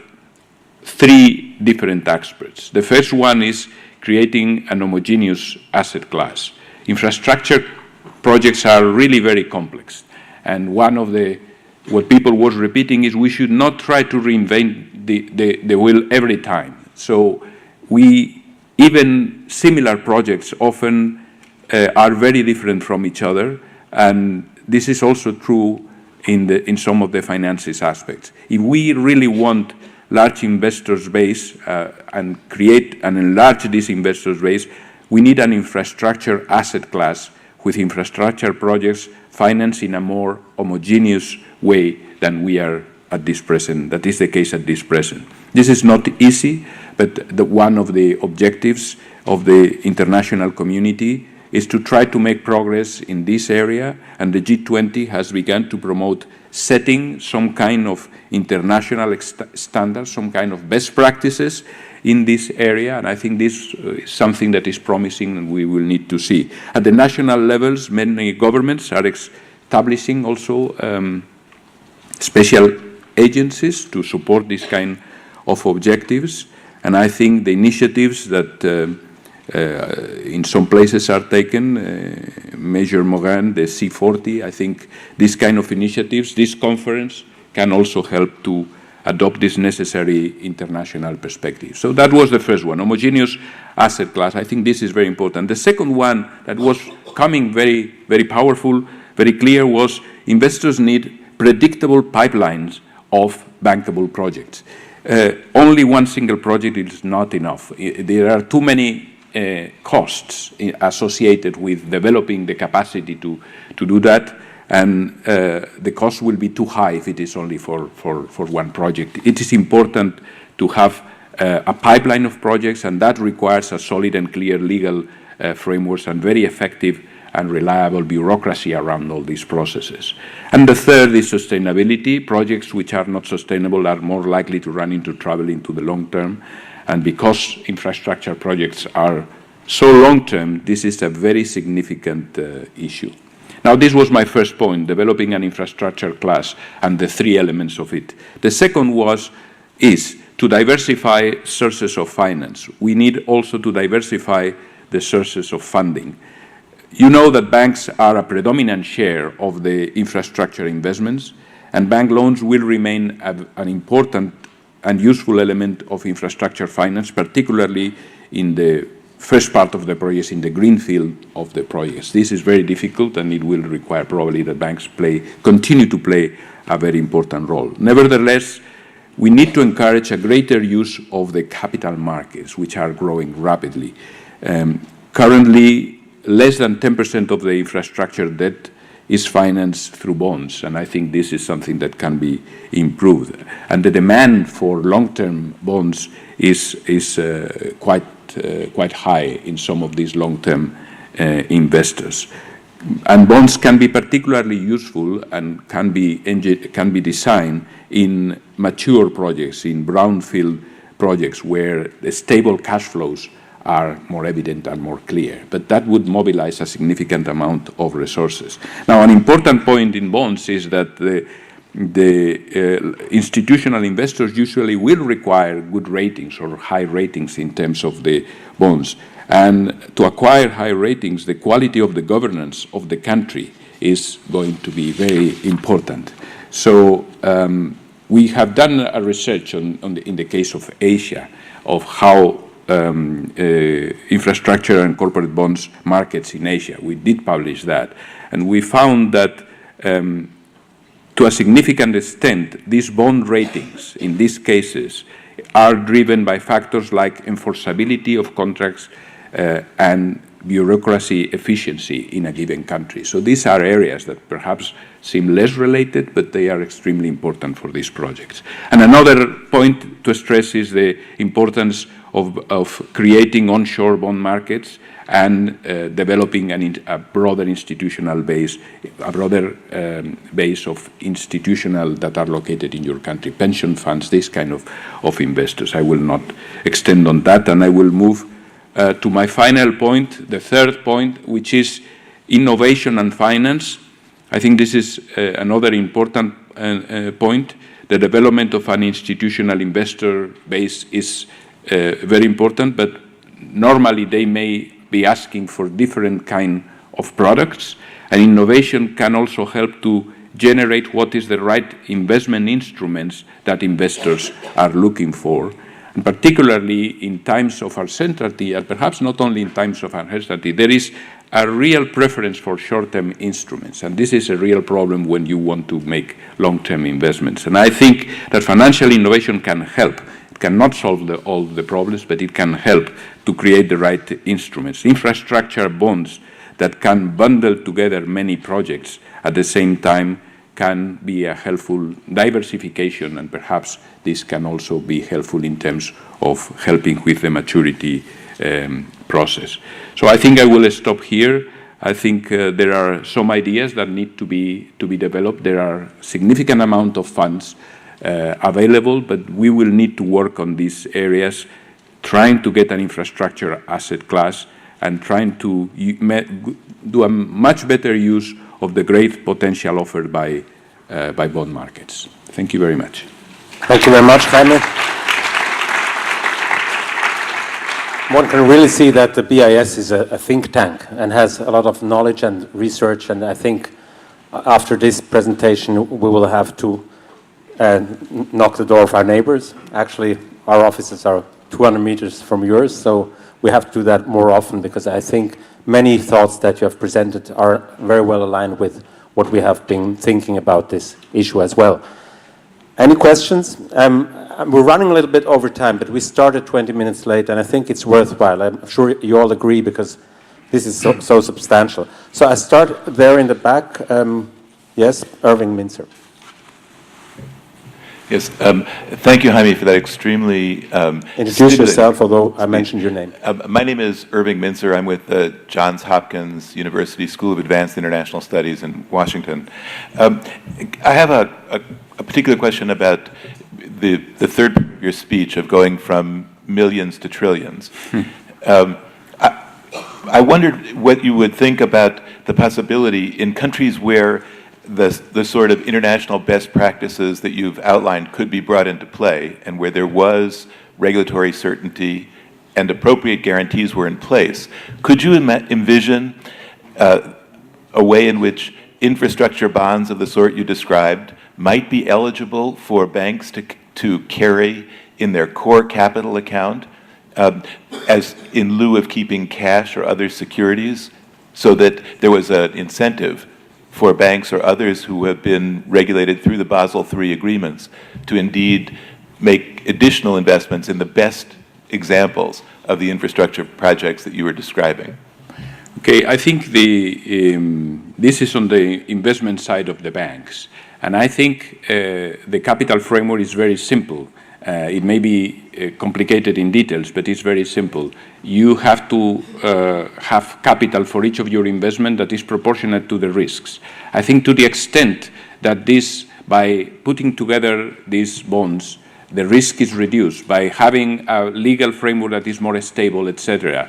three different aspects. The first one is creating an homogeneous asset class. Infrastructure projects are really very complex, and one of what people was repeating is we should not try to reinvent the wheel every time. So even similar projects often are very different from each other, and this is also true in some of the finances aspects. If we really want large investors base and create and enlarge this investors base, we need an infrastructure asset class with infrastructure projects financed in a more homogeneous way than we are at this present. That is the case at this present. This is not easy, but one of the objectives of the international community is to try to make progress in this area, and the G20 has begun to promote setting some kind of international standards, some kind of best practices in this area, and I think this is something that is promising and we will need to see. At the national levels, many governments are establishing also special agencies to support this kind of objectives, and I think the initiatives that in some places are taken, Major Morin, the C40, I think these kind of initiatives, this conference can also help to adopt this necessary international perspective. So that was the first one, homogeneous asset class. I think this is very important. The second one that was coming very, very powerful, very clear was investors need predictable pipelines of bankable projects. Only one single project is not enough. There are too many costs associated with developing the capacity to do that, and the cost will be too high if it is only for one project. It is important to have a pipeline of projects, and that requires a solid and clear legal frameworks and very effective and reliable bureaucracy around all these processes. And the third is sustainability. Projects which are not sustainable are more likely to run into trouble into the long term. And because infrastructure projects are so long term, this is a very significant issue. Now, this was my first point, developing an infrastructure class and the three elements of it. The second is to diversify sources of finance. We need also to diversify the sources of funding. You know that banks are a predominant share of the infrastructure investments, and bank loans will remain an important and useful element of infrastructure finance, particularly in the first part of the projects, in the greenfield of the projects. This is very difficult, and it will require probably that banks continue to play a very important role. Nevertheless, we need to encourage a greater use of the capital markets, which are growing rapidly. Currently, less than 10% of the infrastructure debt is financed through bonds, and I think this is something that can be improved. And the demand for long-term bonds is quite high in some of these long-term investors. And bonds can be particularly useful and can be designed in mature projects, in brownfield projects where the stable cash flows are more evident and more clear. But that would mobilize a significant amount of resources. Now, an important point in bonds is that the institutional investors usually will require good ratings or high ratings in terms of the bonds. And to acquire high ratings, the quality of the governance of the country is going to be very important. So we have done a research in the case of Asia of how infrastructure and corporate bonds markets in Asia. We did publish that, and we found that to a significant extent, these bond ratings in these cases are driven by factors like enforceability of contracts and bureaucracy efficiency in a given country. So these are areas that perhaps seem less related, but they are extremely important for these projects. And another point to stress is the importance of creating onshore bond markets and developing a broader institutional base, a broader base of institutional that are located in your country, pension funds, this kind of investors. I will not extend on that, and I will move to my final point, the third point, which is innovation and finance. I think this is another important point. The development of an institutional investor base is very important, but normally they may be asking for different kind of products, and innovation can also help to generate what is the right investment instruments that investors are looking for. And particularly in times of uncertainty, and perhaps not only in times of uncertainty, there is a real preference for short-term instruments, and this is a real problem when you want to make long-term investments. And I think that financial innovation can help. It cannot solve all the problems, but it can help to create the right instruments. Infrastructure bonds that can bundle together many projects at the same time can be a helpful diversification, and perhaps this can also be helpful in terms of helping with the maturity process. So I think I will stop here. I think there are some ideas that need to be developed. There are significant amount of funds available, but we will need to work on these areas, trying to get an infrastructure asset class and trying to do a much better use of the great potential offered by bond markets. Thank you very much. Thank you very much, Jaime. One can really see that the BIS is a think tank and has a lot of knowledge and research, and I think after this presentation we will have to knock the door of our neighbors. Actually, our offices are 200 meters from yours, so we have to do that more often, because I think many thoughts that you have presented are very well aligned with what we have been thinking about this issue as well. Any questions? We're running a little bit over time, but we started 20 minutes late, and I think it's worthwhile. I'm sure you all agree, because this is so substantial. So I start there in the back. Yes, Irving Minzer. Yes, thank you, Jaime, for that extremely Introduce yourself, although I mentioned your name. My name is Irving Minzer. I'm with the Johns Hopkins University School of Advanced International Studies in Washington. I have a particular question about the third part of your speech of going from millions to trillions. I wondered what you would think about the possibility in countries where the sort of international best practices that you've outlined could be brought into play, and where there was regulatory certainty and appropriate guarantees were in place. Could you envision a way in which infrastructure bonds of the sort you described might be eligible for banks to carry in their core capital account as in lieu of keeping cash or other securities, so that there was an incentive for banks or others who have been regulated through the Basel III agreements to indeed make additional investments in the best examples of the infrastructure projects that you were describing? Okay, I think this is on the investment side of the banks. And I think the capital framework is very simple. It may be complicated in details, but it's very simple. You have to have capital for each of your investment that is proportionate to the risks. I think to the extent that by putting together these bonds, the risk is reduced. By having a legal framework that is more stable, etc.,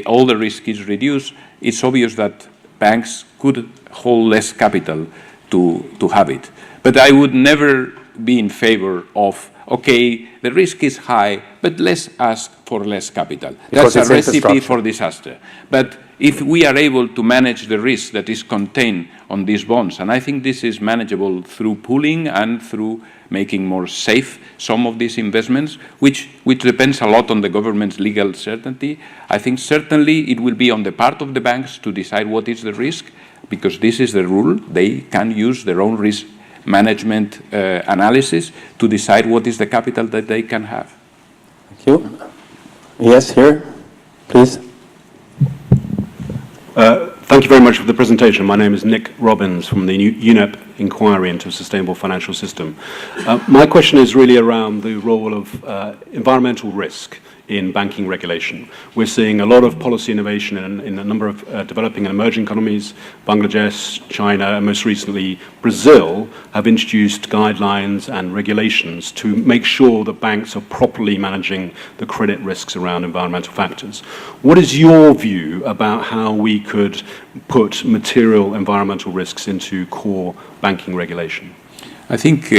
all the risk is reduced. It's obvious that banks could hold less capital to have it. But I would never be in favor of, okay, the risk is high, but let's ask for less capital. That's a recipe for disaster. But if we are able to manage the risk that is contained on these bonds, and I think this is manageable through pooling and through making more safe some of these investments, which depends a lot on the government's legal certainty, I think certainly it will be on the part of the banks to decide what is the risk, because this is the rule. They can use their own risk management analysis to decide what is the capital that they can have. Thank you. Yes, here, please. Thank you very much for the presentation. My name is Nick Robbins from the UNEP Inquiry into a Sustainable Financial System. My question is really around the role of environmental risk in banking regulation. We're seeing a lot of policy innovation in a number of developing and emerging economies. Bangladesh, China, and most recently Brazil have introduced guidelines and regulations to make sure that banks are properly managing the credit risks around environmental factors. What is your view about how we could put material environmental risks into core banking regulation? I think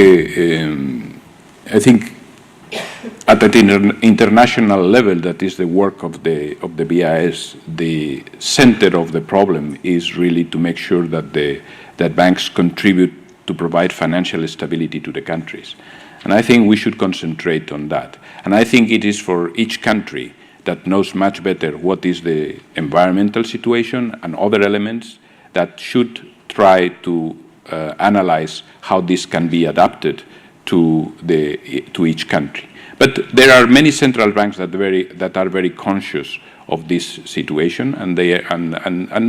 at the international level, that is the work of the BIS, the center of the problem is really to make sure that banks contribute to provide financial stability to the countries. And I think we should concentrate on that. And I think it is for each country that knows much better what is the environmental situation and other elements that should try to analyze how this can be adapted to each country. But there are many central banks that are very conscious of this situation, and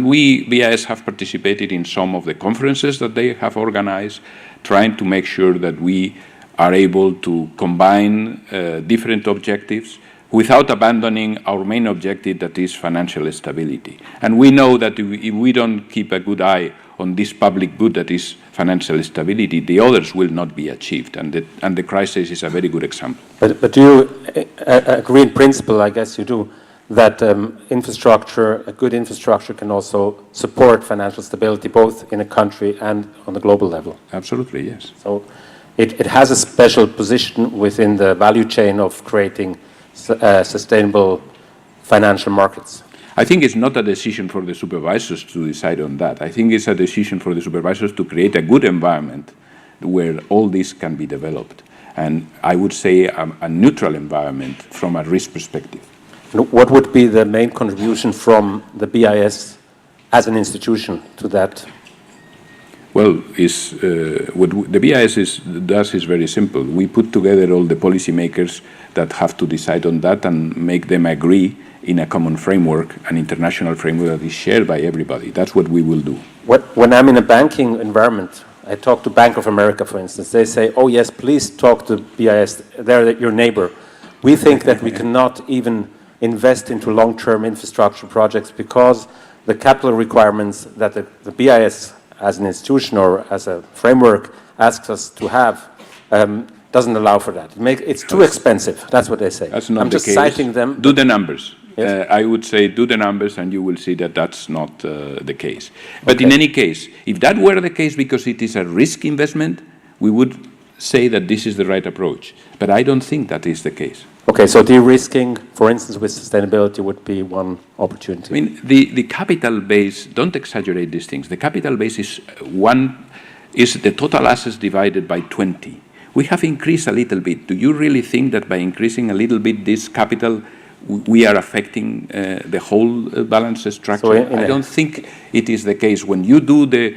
we, BIS, have participated in some of the conferences that they have organized, trying to make sure that we are able to combine different objectives without abandoning our main objective, that is financial stability. And we know that if we don't keep a good eye on this public good that is financial stability, the others will not be achieved, and the crisis is a very good example. But do you agree in principle, I guess you do, that a good infrastructure can also support financial stability both in a country and on the global level? Absolutely, yes. So it has a special position within the value chain of creating sustainable financial markets. I think it's not a decision for the supervisors to decide on that. I think it's a decision for the supervisors to create a good environment where all this can be developed. And I would say a neutral environment from a risk perspective. What would be the main contribution from the BIS as an institution to that? Well, what the BIS does is very simple. We put together all the policymakers that have to decide on that and make them agree in a common framework, an international framework that is shared by everybody. That's what we will do. When I'm in a banking environment, I talk to Bank of America, for instance. They say, oh yes, please talk to BIS. They're your neighbor. We think that we cannot even invest into long-term infrastructure projects because the capital requirements that the BIS as an institution or as a framework asks us to have doesn't allow for that. It's too expensive. That's what they say. That's not I'm just the case. citing them. Do the numbers. Yes. I would say do the numbers and you will see that that's not the case. But in any case, if that were the case because it is a risk investment, we would say that this is the right approach. But I don't think that is the case. Okay, so de-risking, for instance, with sustainability would be one opportunity. I mean, the capital base, don't exaggerate these things. The capital base is the total assets divided by 20. We have increased a little bit. Do you really think that by increasing a little bit this capital, we are affecting the whole balance structure? So I don't think it is the case. When you do the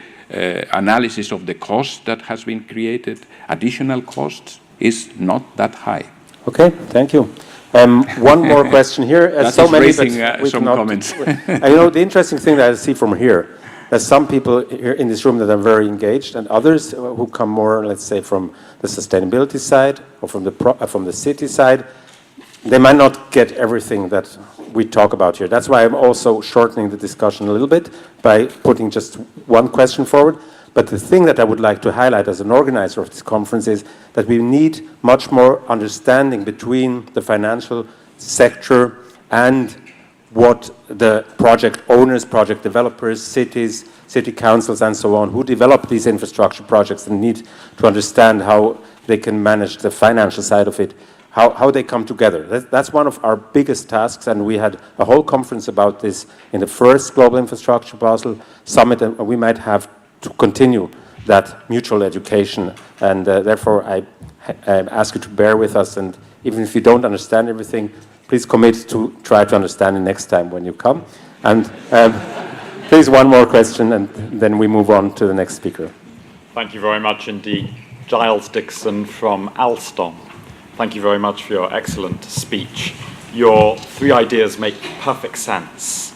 analysis of the cost that has been created, additional costs is not that high. Okay, thank you. One more question here. That so is many, raising some comments. The interesting thing that I see from here, there's some people here in this room that are very engaged, and others who come more, let's say, from the sustainability side or from the city side. They might not get everything that we talk about here. That's why I'm also shortening the discussion a little bit by putting just one question forward. But the thing that I would like to highlight as an organizer of this conference is that we need much more understanding between the financial sector and what the project owners, project developers, cities, city councils and so on, who develop these infrastructure projects and need to understand how they can manage the financial side of it, how they come together. That's one of our biggest tasks, and we had a whole conference about this in the first Global Infrastructure Basel Summit, and we might have to continue that mutual education, and therefore I ask you to bear with us, and even if you don't understand everything, please commit to try to understand it next time when you come. And please, one more question, and then we move on to the next speaker. Thank you very much indeed. Giles Dixon from Alstom. Thank you very much for your excellent speech. Your three ideas make perfect sense.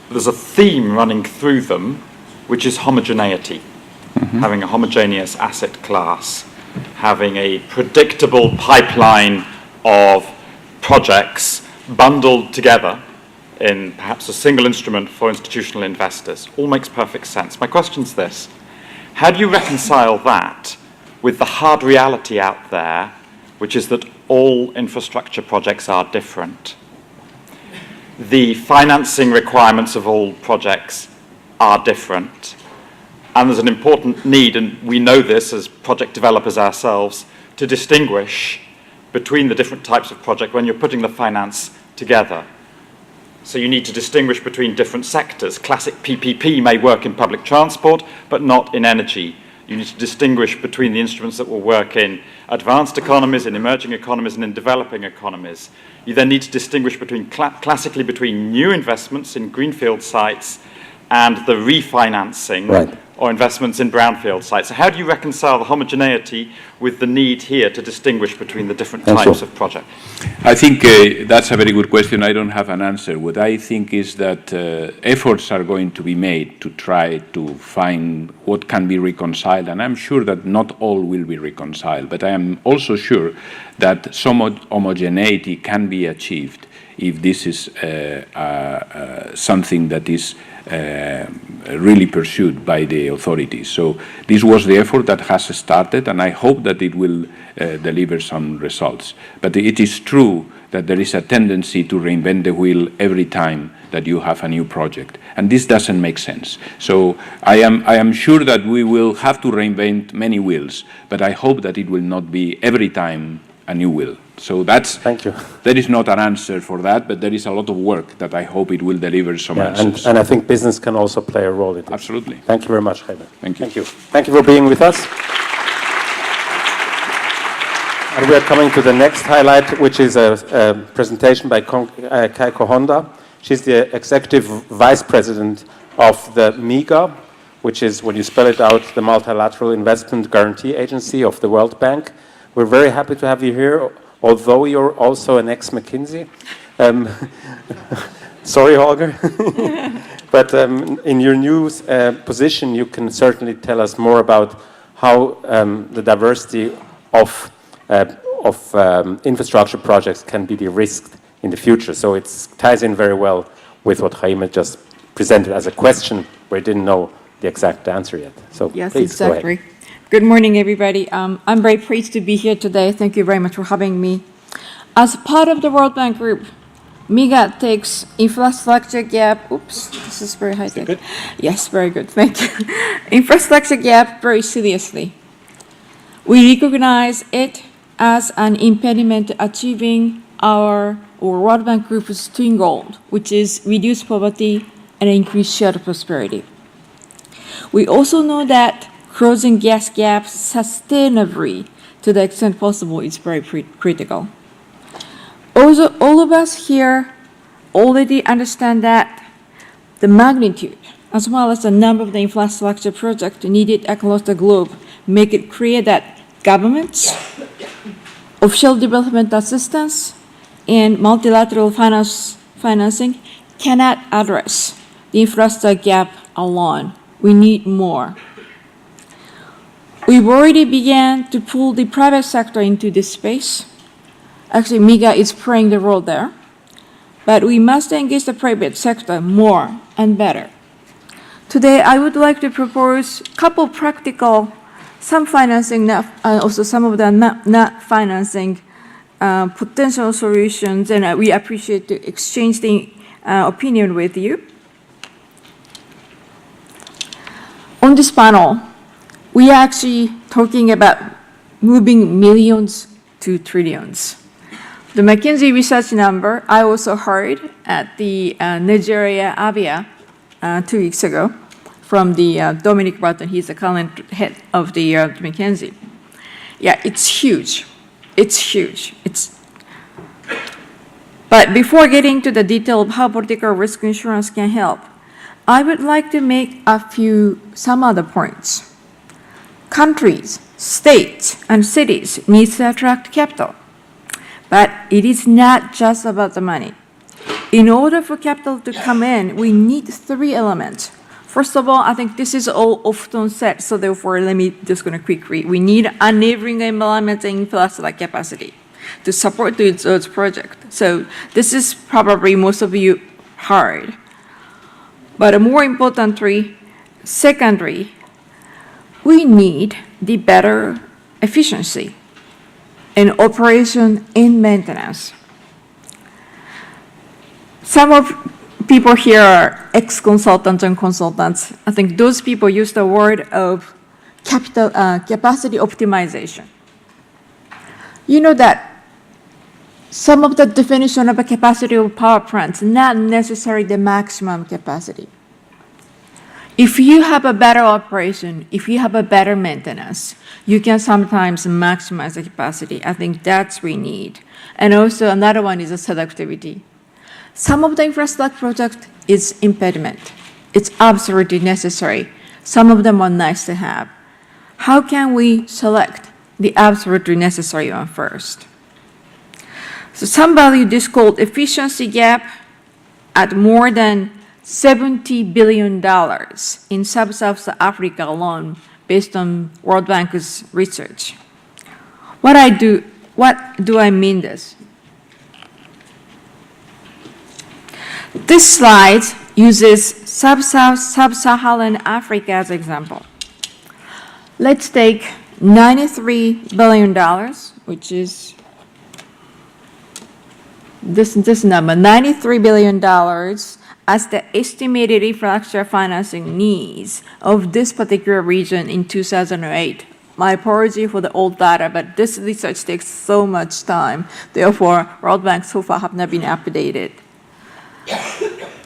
There's a theme running through them, which is homogeneity, having a homogeneous asset class, having a predictable pipeline of projects bundled together in perhaps a single instrument for institutional investors. All makes perfect sense. My question's this: how do you reconcile that with the hard reality out there, which is that all infrastructure projects are different? The financing requirements of all projects are different. And there's an important need, and we know this as project developers ourselves, to distinguish between the different types of project when you're putting the finance together. So you need to distinguish between different sectors. Classic PPP may work in public transport, but not in energy. You need to distinguish between the instruments that will work in advanced economies, in emerging economies, and in developing economies. You then need to distinguish between classically between new investments in greenfield sites and the refinancing or investments in brownfield sites. So how do you reconcile the homogeneity with the need here to distinguish between the different types of projects? I think that's a very good question. I don't have an answer. What I think is that efforts are going to be made to try to find what can be reconciled, and I'm sure that not all will be reconciled, but I am also sure that some homogeneity can be achieved if this is something that is really pursued by the authorities. So this was the effort that has started, and I hope that it will deliver some results. But it is true that there is a tendency to reinvent the wheel every time that you have a new project, and this doesn't make sense. So I am sure that we will have to reinvent many wheels, but I hope that it will not be every time a new wheel. So that's. Thank you. There is not an answer for that, but there is a lot of work that I hope it will deliver some answers. And I think business can also play a role in this. Absolutely. Thank you very much, Jaime. Thank you. Thank you. Thank you for being with us. And we are coming to the next highlight, which is a presentation by Keiko Honda. She's the Executive Vice President of the MIGA, which is, when you spell it out, the Multilateral Investment Guarantee Agency of the World Bank. We're very happy to have you here, although you're also an ex-McKinsey. Sorry, Holger. But in your new position, you can certainly tell us more about how the diversity of infrastructure projects can be de-risked in the future. So it ties in very well with what Jaime just presented as a question where he didn't know the exact answer yet. So yes, please, exactly. Good morning, everybody. I'm very pleased to be here today. Thank you very much for having me. As part of the World Bank Group, MIGA takes infrastructure gap, oops, this is very high tech. Yes, very good, thank you. Infrastructure gap very seriously. We recognize it as an impediment to achieving our World Bank Group's twin goal, which is reduce poverty and increase shared prosperity. We also know that closing gas gaps sustainably to the extent possible is very critical. Also, all of us here already understand that the magnitude, as well as the number of the infrastructure projects needed across the globe, make it clear that governments, official development assistance, and multilateral financing cannot address the infrastructure gap alone. We need more. We've already began to pull the private sector into this space. Actually, MIGA is playing the role there. But we must engage the private sector more and better. Today, I would like to propose a couple practical, some financing, also some of the not financing potential solutions, and we appreciate to exchange the opinion with you. On this panel, we are actually talking about moving millions to trillions. The McKinsey research number I also heard at the Nigeria Abia 2 weeks ago from the Dominic Barton. He's the current head of the McKinsey. Yeah, it's huge. It's huge. But before getting to the detail of how political risk insurance can help, I would like to make some other points. Countries, states, and cities need to attract capital. But it is not just about the money. In order for capital to come in, we need 3 elements. First of all, I think this is all often said, so therefore let me just going to quickly. We need enabling environment and infrastructure capacity to support those projects. So this is probably most of you heard. But more importantly, secondary, we need the better efficiency in operation and maintenance. Some of people here are ex-consultants and consultants. I think those people use the word of capacity optimization. You know that some of the definition of a capacity of power plants, not necessarily the maximum capacity. If you have a better operation, if you have a better maintenance, you can sometimes maximize the capacity. I think that's what we need. And also another one is a selectivity. Some of the infrastructure project is impediment. It's absolutely necessary. Some of them are nice to have. How can we select the absolutely necessary one first? So some value this called efficiency gap at more than $70 billion in sub-Saharan Africa alone, based on World Bank's research. What do I mean this? This slide uses sub-Saharan Africa as an example. Let's take $93 billion, which is this number, $93 billion as the estimated infrastructure financing needs of this particular region in 2008. My apology for the old data, but this research takes so much time. Therefore, World Bank so far have not been updated.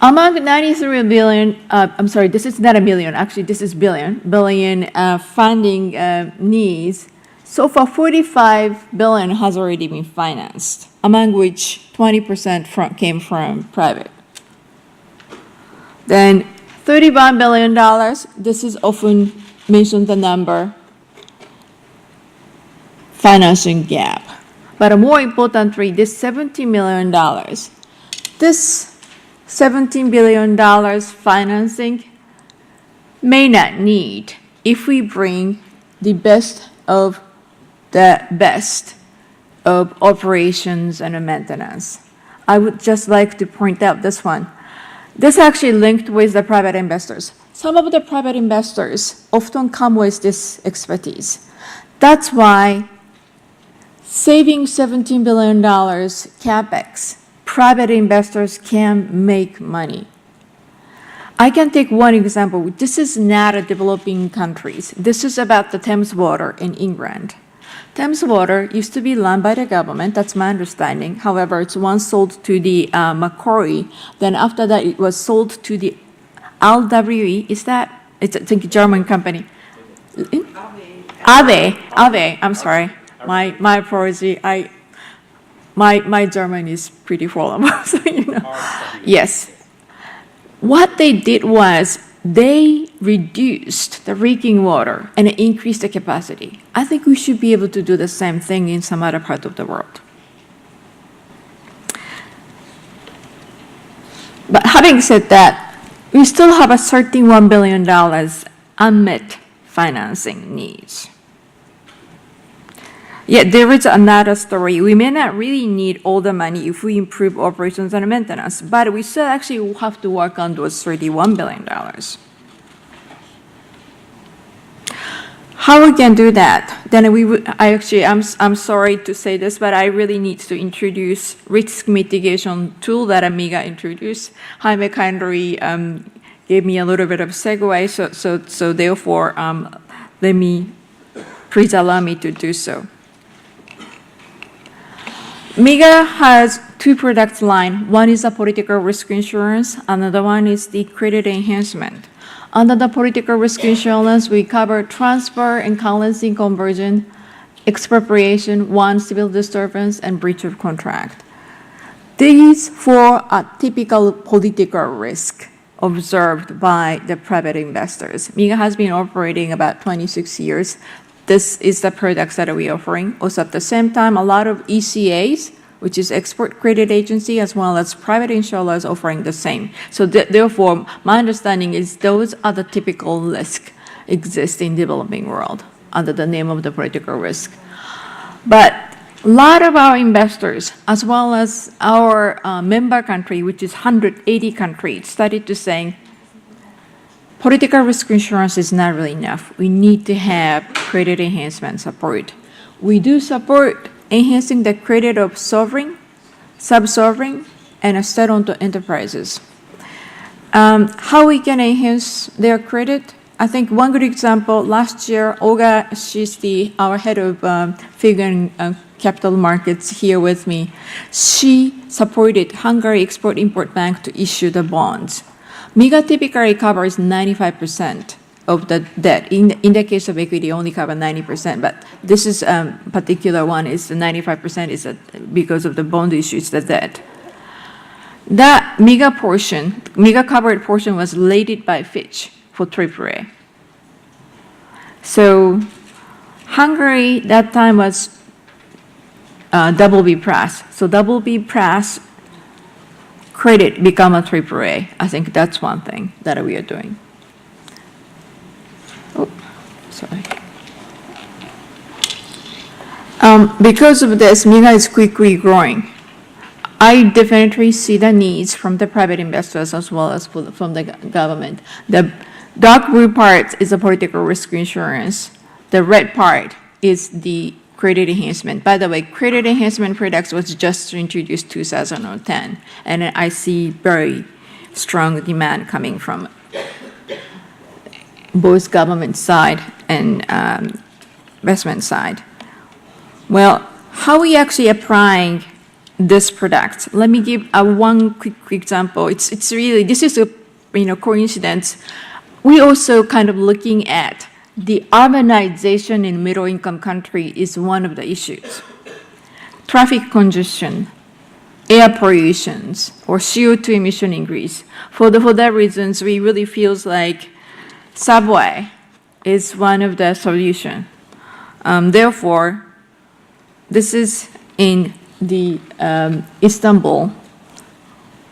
Among 93 billion, this is not a million, actually this is billion funding needs, so far 45 billion has already been financed, among which 20% came from private. Then $31 billion, this is often mentioned the number, financing gap. But more importantly, this $17 million, this $17 billion financing may not need if we bring the best of the best of operations and maintenance. I would just like to point out this one. This actually linked with the private investors. Some of the private investors often come with this expertise. That's why saving $17 billion capex, private investors can make money. I can take one example. This is not a developing countries. This is about the Thames Water in England. Thames Water used to be run by the government, that's my understanding. However, it's once sold to the Macquarie. Then after that, it was sold to the LWE. Is that? It's I think a German company. Ave. I'm sorry. My apology. My German is pretty formal, so you know. Yes. What they did was they reduced the drinking water and increased the capacity. I think we should be able to do the same thing in some other part of the world. But having said that, we still have a $31 billion unmet financing needs. Yet there is another story. We may not really need all the money if we improve operations and maintenance, but we still actually have to work on those $31 billion. How we can do that? Then I'm sorry to say this, but I really need to introduce risk mitigation tool that MIGA introduced. Jaime kindly gave me a little bit of segue, so therefore, please allow me to do so. MIGA has two product lines. One is a political risk insurance, another one is the credit enhancement. Under the political risk insurance, we cover transfer and currency conversion, expropriation, civil disturbance, and breach of contract. These four are typical political risk observed by the private investors. MIGA has been operating about 26 years. This is the products that we're offering. Also at the same time, a lot of ECAs, which is Export Credit Agency, as well as private insurers offering the same. So therefore, my understanding is those are the typical risks exist in developing world under the name of the political risk. But a lot of our investors, as well as our member country, which is 180 countries, started to say, political risk insurance is not really enough. We need to have credit enhancement support. We do support enhancing the credit of sovereign, sub-sovereign, and state-owned enterprises. How we can enhance their credit? I think one good example, last year, Olga, she's our head of figure and capital markets here with me. She supported Hungary Export-Import Bank to issue the bonds. MIGA typically covers 95% of the debt. In the case of equity, only cover 90%, but this is particular one is the 95% is because of the bond issue, it's the debt. That MIGA covered portion was rated by Fitch for AAA. So Hungary that time was BB+. So BB+ credit become a AAA. I think that's one thing that we are doing. Oh, sorry. Because of this, MIGA is quickly growing. I definitely see the needs from the private investors as well as from the government. The dark blue part is the political risk insurance. The red part is the credit enhancement. By the way, credit enhancement products was just introduced 2010, and I see very strong demand coming from both government side and investment side. Well, how we actually applying this product? Let me give one quick example. It's really, this is a coincidence. We also kind of looking at the urbanization in middle-income country is one of the issues. Traffic congestion, air pollutions, or CO2 emission increase. For that reasons, we really feels like subway is one of the solution. Therefore, this is in the Istanbul.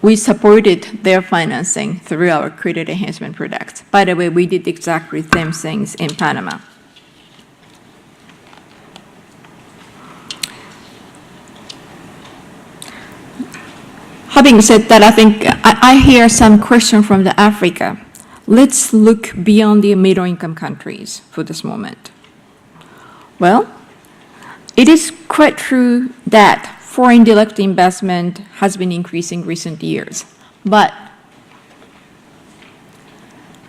We supported their financing through our credit enhancement products. By the way, we did exactly the same things in Panama. having said that, I think I hear some question from the Africa. Let's look beyond the middle-income countries for this moment. Well, it is quite true that foreign direct investment has been increasing recent years, but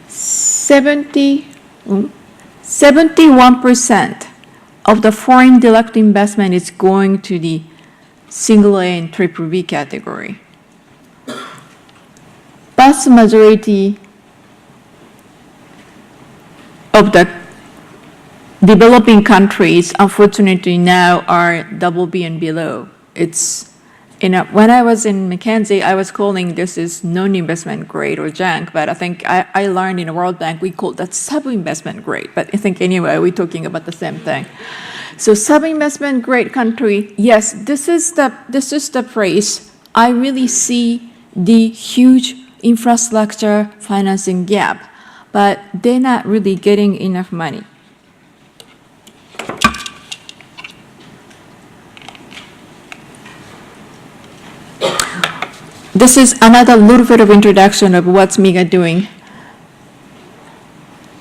71% of the foreign direct investment is going to the single A and triple B category. Vast majority of the developing countries, unfortunately, now are double B and below. It's, when I was in McKinsey, I was calling this is non-investment grade or junk, but I think I learned in the World Bank, we call that sub-investment grade. But I think anyway, we're talking about the same thing. So sub-investment grade country, yes, this is the place I really see the huge infrastructure financing gap, but they're not really getting enough money. This is another little bit of introduction of what's MIGA doing.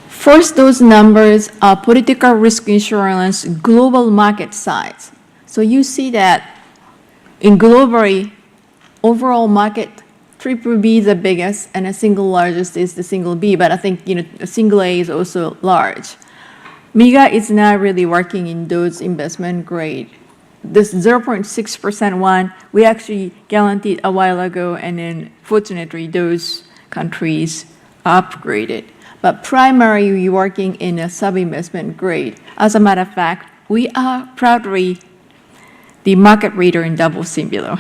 First, those numbers are political risk insurance global market size. So you see that in globally, overall market, triple B is the biggest, and the single largest is the single B, but I think the single A is also large. MIGA is not really working in those investment grade. This 0.6% one, we actually guaranteed a while ago, and then fortunately those countries upgraded. But primarily we're working in a sub-investment grade. As a matter of fact, we are proudly the market leader in double C below.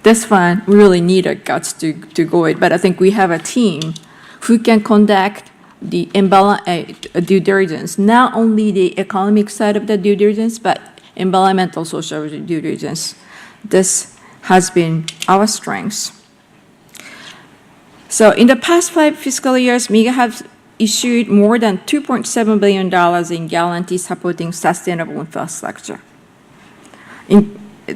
This one, we really need a guts to go it, but I think we have a team who can conduct the due diligence, not only the economic side of the due diligence, but environmental social due diligence. This has been our strength. So in the past 5 fiscal years, MIGA has issued more than $2.7 billion in guarantees supporting sustainable infrastructure.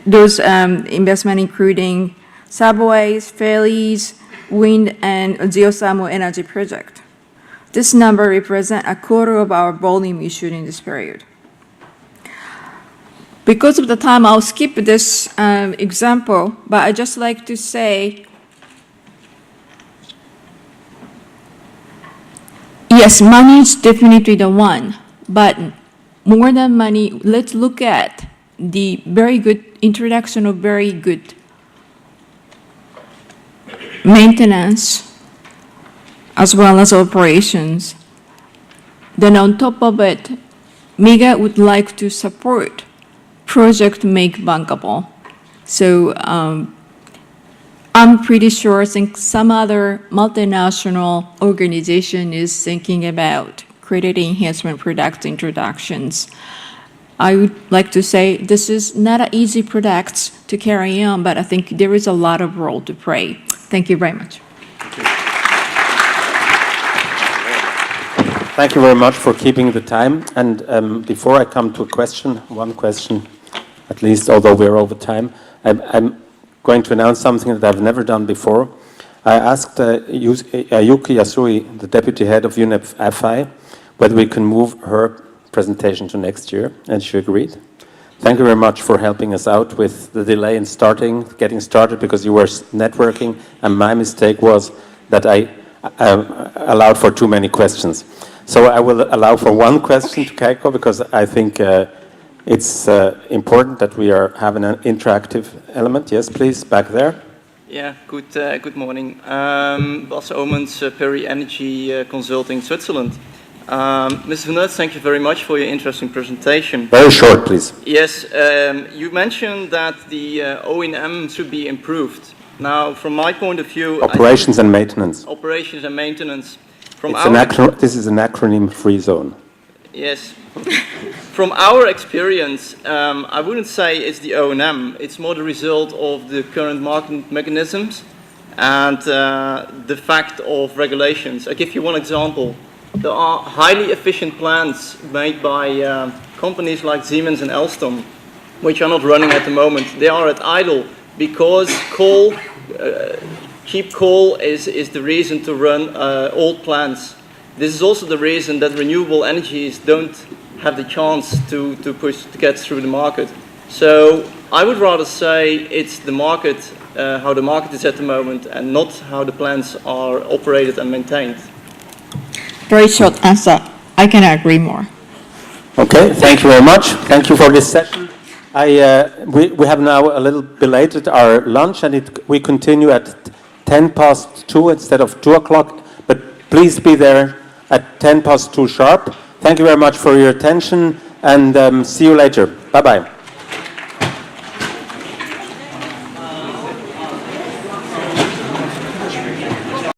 Those investments including subways, ferries, wind, and geothermal energy project. This number represents a quarter of our volume issued in this period. Because of the time, I'll skip this example, but I'd just like to say, yes, money is definitely the one, but more than money, let's look at the very good introduction of very good maintenance as well as operations. Then on top of it, MIGA would like to support project make bankable. So I'm pretty sure, I think some other multinational organization is thinking about credit enhancement product introductions. I would like to say this is not an easy product to carry on, but I think there is a lot of role to play. Thank you very much. Thank you very much for keeping the time. And before I come to a question, one question at least, although we're over time, I'm going to announce something that I've never done before. I asked Yuki Yasui, the deputy head of UNEP FI, whether we can move her presentation to next year, and she agreed. Thank you very much for helping us out with the delay in getting started, because you were networking, and my mistake was that I allowed for too many questions. So I will allow for one question to Keiko, because I think it's important that we are having an interactive element. Yes, please, back there. Yeah, good morning. Bas Omens, Perry Energy Consulting, Switzerland. Mr. Van Ut, thank you very much for your interesting presentation. Very short, please. Yes, you mentioned that the O&M should be improved. Now, from my point of view... Operations and maintenance. Operations and maintenance. This is an acronym-free zone. Yes. From our experience, I wouldn't say it's the O&M. It's more the result of the current market mechanisms and the fact of regulations. I'll give you one example. There are highly efficient plants made by companies like Siemens and Alstom, which are not running at the moment. They are at idle because coal, cheap coal is the reason to run old plants. This is also the reason that renewable energies don't have the chance to get through the market. So I would rather say it's the market, how the market is at the moment, and not how the plants are operated and maintained. Very short answer. I cannot agree more. Okay, thank you very much. Thank you for this session. We have now a little belated our lunch, and we continue at 2:10 instead of 2 o'clock. But please be there at 2:10 sharp. Thank you very much for your attention, and see you later. Bye-bye.